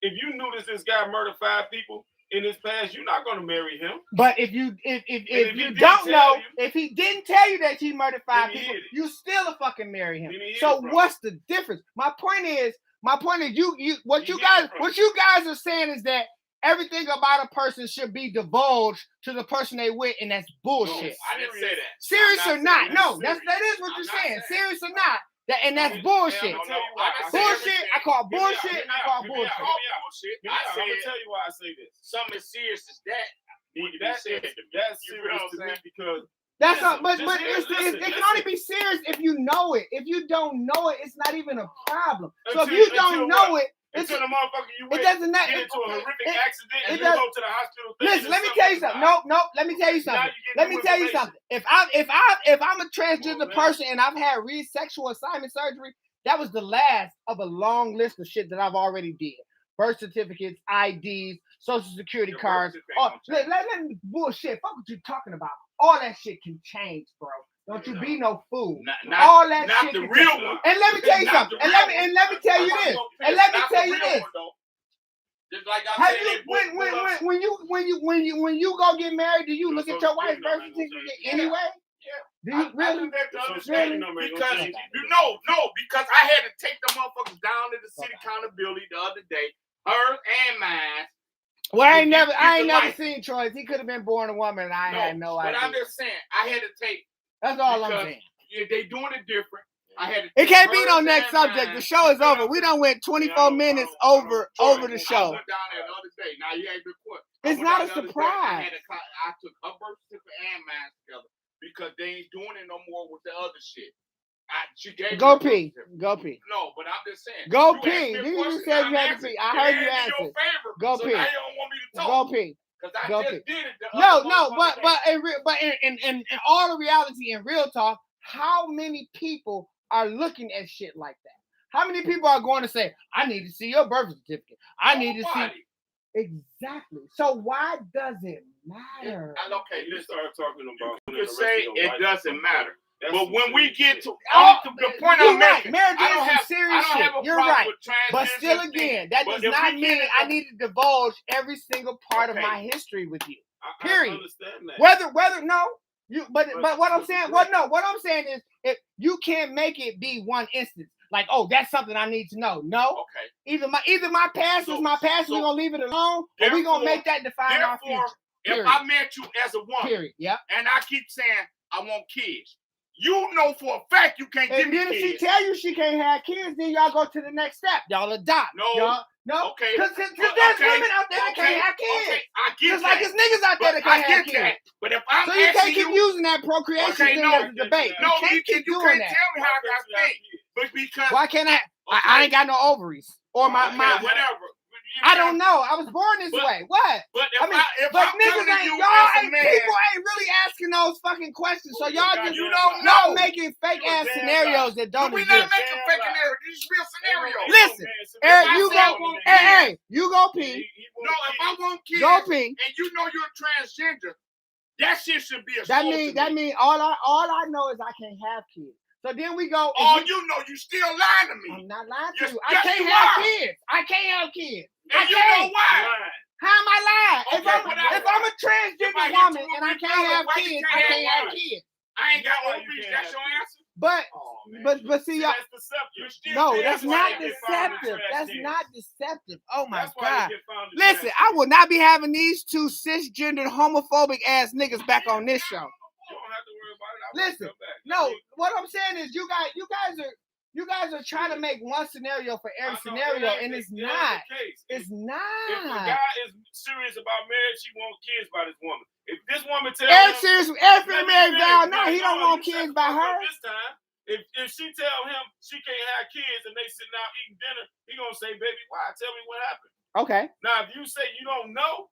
if you knew this guy murdered 5 people in his past, you're not going to marry him. But if you if you he don't didn't know, tell you- if he didn't tell you that he murdered 5 Then he people, hid it. you still a fucking marry him. Then he hid So it from what's the difference? My point is what He you hid guys it from what you guys are saying is that everything about a person should be divulged to the person they with, and that's bullshit. I didn't say that. Serious I'm or not not? saying No, that's that is what I'm you're not saying. saying- Serious or not? And that's I'm bullshit. gonna tell you why. I didn't say Bullshit. everything. I call Hear me out, bullshit. hear me I out, call hear me bullshit. out. All bullshit. I'm I gonna said tell you why I say this. something as serious as that. What you That's said to me. that's You know serious what to I'm me saying? because That's Listen, not, but listen, it can only be serious if you know it. If you don't know it, it's not even a problem. So if Until- you don't until know what? it, Until the motherfucker you It with doesn't get matter. into a horrific it- accident and it you does- go to the hospital. Listen, let me tell you something. No, let me tell you something. Let me tell you something. If I'm a transgender person and I've had sexual assignment surgery, that was the last of a long list of shit that I've already did. Birth certificates, IDs, social security Your cards. birth Oh, certificate let me bullshit. Fuck what you talking about. All that shit can change, bro. Don't you be no fool. All that not shit the can real change. one. And let me tell you Not something. the And real let me tell you this. And let me Not the tell you real this. one, though. Just like I Have said, you they book when you go get married, do you look at your wife's birth certificate Yeah. anyway? Yeah. Do you really? I that the other So day really? number ain't because gonna change it. because I had to take the motherfuckers down to the city accountability the other day, hers and mine. Well, I ain't Get never the life. seen Troy. He could have been born a woman, and I had no but idea. I'm just saying, I had to take. That's all I'm because saying. They doing it different. I had to. It take can't be hers no and next subject. mine. The show is over. We done went 24 minutes over the I show. went down there the other day. Now you ain't been quick. It's not a surprise. I took her birth certificate and mine together because they ain't doing it no more with the other shit. She gave Go me her pee. birth certificate. Go pee. No, but I'm just saying. Go you pee. asked me a You question, said I'm you had to answering. pee. I heard It you ain't in answer. your favor, Go so pee. now you don't want me to talk. Go pee. Because I Go just pee. did it. The No, other motherfucker but in all the reality and real talk, how many people are looking at shit like that? How many people are going to say, I need to see your birth certificate? I need to see. Nobody. Exactly. So why does it matter? Okay, You listen. start talking about You could say it doesn't matter. That's But some when we serious get shit. to Oh, the point you're I'm right. making, Marriage I is don't some have serious I don't have shit. a You're problem right. with transgender But still, things. again, that But does if not we mean get I need to divulge every single part of Okay. my history with you. I Period. understand that. Whether no, but what I'm saying, what I'm saying is, if you can't make it be one instance, like, oh, that's something I need to know. No, Okay. either my past is my past. We're gonna leave it alone, or we're gonna make that define our future. Therefore, if Period. I met you as a woman, Period. Yep. and I keep saying I want kids, you know for a fact you can't give And me then if she kids. tell you she can't have kids, then y'all go to the next step. Y'all adopt. No. No. Okay. Because there's Okay. women out there that can't have kids. Okay. I get Just that. like there's niggas out there that But I can't have get kids. that. But if I'm So you can't asking keep you, using that procreation Okay, thing no, as a debate. no, You can't keep you doing can't that. tell me how I think. But because Why can't I? I Okay. ain't got no ovaries or my. whatever. I don't know. I was born this way. What? But if I mean, if but I'm niggas telling ain't, you y'all as a ain't, man, people ain't really asking those fucking questions. So y'all just, You don't y'all know. making fake You a ass damn scenarios that don't we're exist. not making fake scenarios. These is real scenarios. Listen, Eric, you go. Hey, you go pee. No, if I want kids Go pee. and you know you're transgender, that shit should be a That mean all I know is I can't have kids. So then we go. Oh, you know you still lying to me. I'm not lying to Yes, you. I yes, can't you have are. kids. I can't have kids. And I you can't. know why? How am I lying? Okay, If I'm a If I transgender hit woman you and I with can't my have brother, why you kids, can't I have can't have one? kids. I ain't got You know ovaries. you can't That's have your kids. answer. But Oh, man. see, y'all. That's deceptive. No, that's not why they get found in deceptive. trash That's cans. not deceptive. Oh my That's why God. they get found in Listen, trash I cans. will not be having these two cisgendered homophobic ass niggas back on this show. You don't have to worry about it. Listen, no, what I'm saying is you guys are trying to make one scenario for every scenario, and it's not. It's If a not. guy is serious about marriage, he wants kids by this woman. If this woman tells Eric him, serious. Eric Let me married finish, Val. No, man. he don't No, want you shut kids the by fuck up her. This time, if she tell him she can't have kids and they sitting out eating dinner, he gonna say, "Baby, why? Tell me what happened." Okay. Now, if you say you don't know,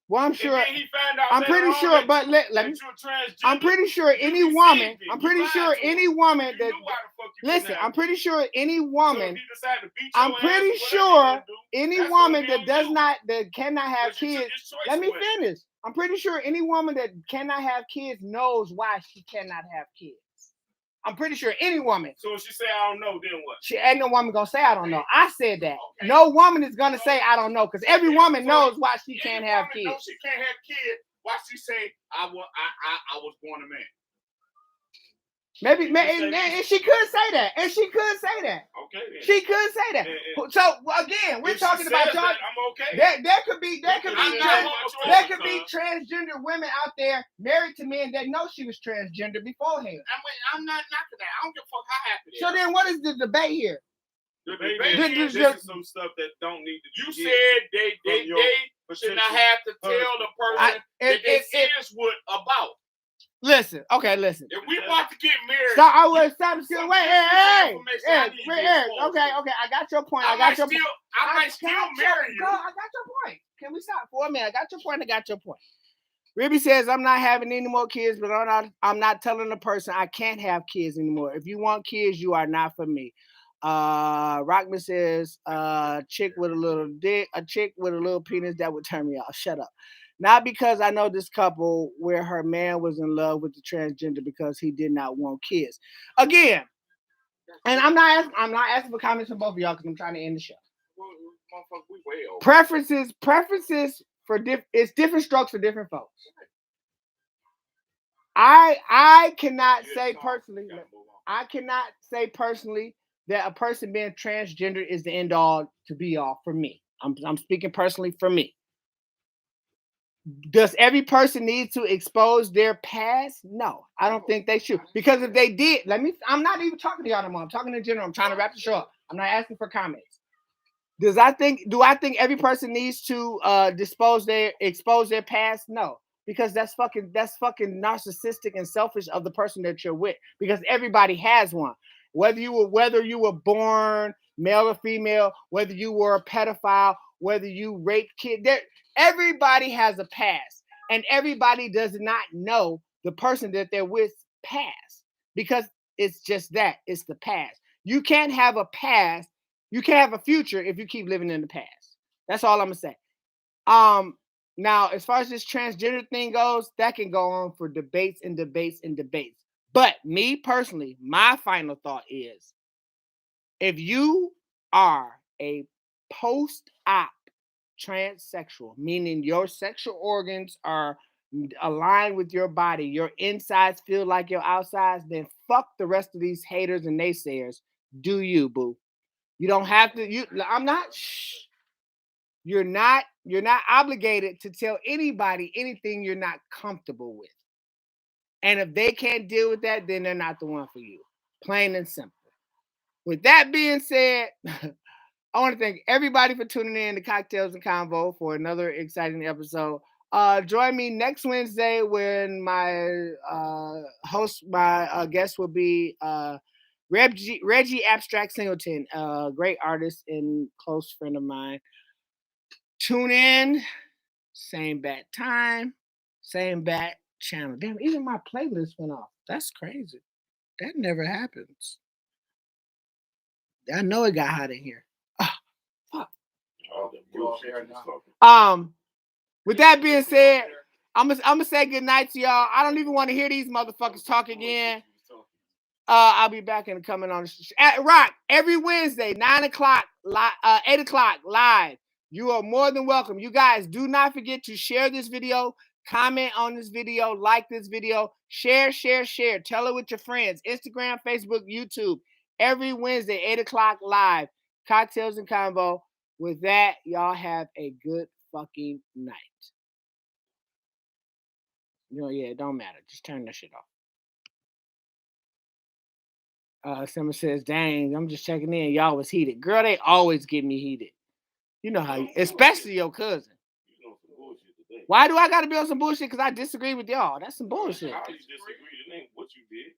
Well, I'm and sure. then he find out I'm later pretty on sure, that but let me. you're transgender, I'm pretty sure any deceived woman. him. I'm You pretty lied sure to him. any woman you that. knew why the fuck you Listen, couldn't I'm have pretty kids. sure any So woman. if he decided to beat I'm your pretty ass, whatever sure he gonna do, any that's gonna woman be that on does you. not that cannot have But you took kids. his choice Let me away. finish. I'm pretty sure any woman that cannot have kids knows why she cannot have kids. I'm pretty sure any woman. So if she say I don't know, then what? She ain't no woman gonna say I don't know. I said that. Okay. No woman is gonna say I don't know because every woman So knows why she Any can't have woman knows kids. she can't have kids. Why she say I was born a man? Maybe, You say and she could say that. And she could say that. Okay, then. She could say that. And- So again, we're If she talking about says y'all. that, I'm okay. There could be I'm not there could be transgender women out there married to men that know she was transgender beforehand. I'm not knocking that. I don't give a fuck how happy. So then, what is the debate here? The This- debate this- this is some stuff that don't need to be You hidden said they from your should not potential have to tell the person that they serious with about. Listen, okay, listen. If we about to get married, So I was some shit. Wait, hey, information I need to be exposed to. okay. I got your point. I I got might your still, point. I might still marry you. I got your point. Can we stop for a minute? I got your point. Ribby says, I'm not having any more kids, but I'm not telling the person I can't have kids anymore. If you want kids, you are not for me. Rockman says, a chick with a little penis that would turn me off. Shut up. Not because I know this couple where her man was in love with the transgender because he did not want kids. Again, and I'm not asking for comments from both of y'all because I'm trying to end the show. Motherfucker, we way over. Preferences for it's different strokes for different folks. I cannot say personally. I cannot say personally that a person being transgender is the end all to be all for me. I'm speaking personally for me. Does every person need to expose their past? No, I don't think they should. Because if they did, I'm not even talking to y'all anymore. I'm talking in general. I'm trying to wrap the show up. I'm not asking for comments. Do I think every person needs to expose their past? No. Because that's fucking narcissistic and selfish of the person that you're with. Because everybody has one. Whether you were born male or female, whether you were a pedophile, whether you raped kids, everybody has a past, and everybody does not know the person that they're with past, because it's just that, it's the past. You can't have a past, you can't have a future if you keep living in the past. That's all I'm gonna say. Now, as far as this transgender thing goes, that can go on for debates and debates and debates. But me personally, my final thought is, if you are a post-op transsexual, meaning your sexual organs are aligned with your body, your insides feel like your outsides, then fuck the rest of these haters and naysayers. Do you, boo? You don't have to. You're not obligated to tell anybody anything you're not comfortable with. And if they can't deal with that, then they're not the one for you. Plain and simple. With that being said, I want to thank everybody for tuning in to Cocktails and Convo for another exciting episode. Join me next Wednesday when my guest will be Reggie Abstract Singleton, a great artist and close friend of mine. Tune in, same bat time, same bat channel. Damn, even my playlist went off. That's crazy. That never happens. I know it got hot in here. Fuck. With that being said, I'm gonna say good night to y'all. I don't even want to hear these motherfuckers talk again. I'll be back in the coming on at Rock every Wednesday, 9 o'clock, 8 o'clock live. You are more than welcome. You guys do not forget to share this video, comment on this video, like this video, share. Tell it with your friends. Instagram, Facebook, YouTube. Every Wednesday, 8 o'clock live. Cocktails and Convo. With that, y'all have a good fucking night. It don't matter. Just turn that shit off. Someone says, dang, I'm just checking in. Y'all was heated. Girl, they always get me heated. You know how, especially your cousin. Why do I got to be on some bullshit? Because I disagree with y'all. That's some bullshit. How you disagree? It ain't what you did.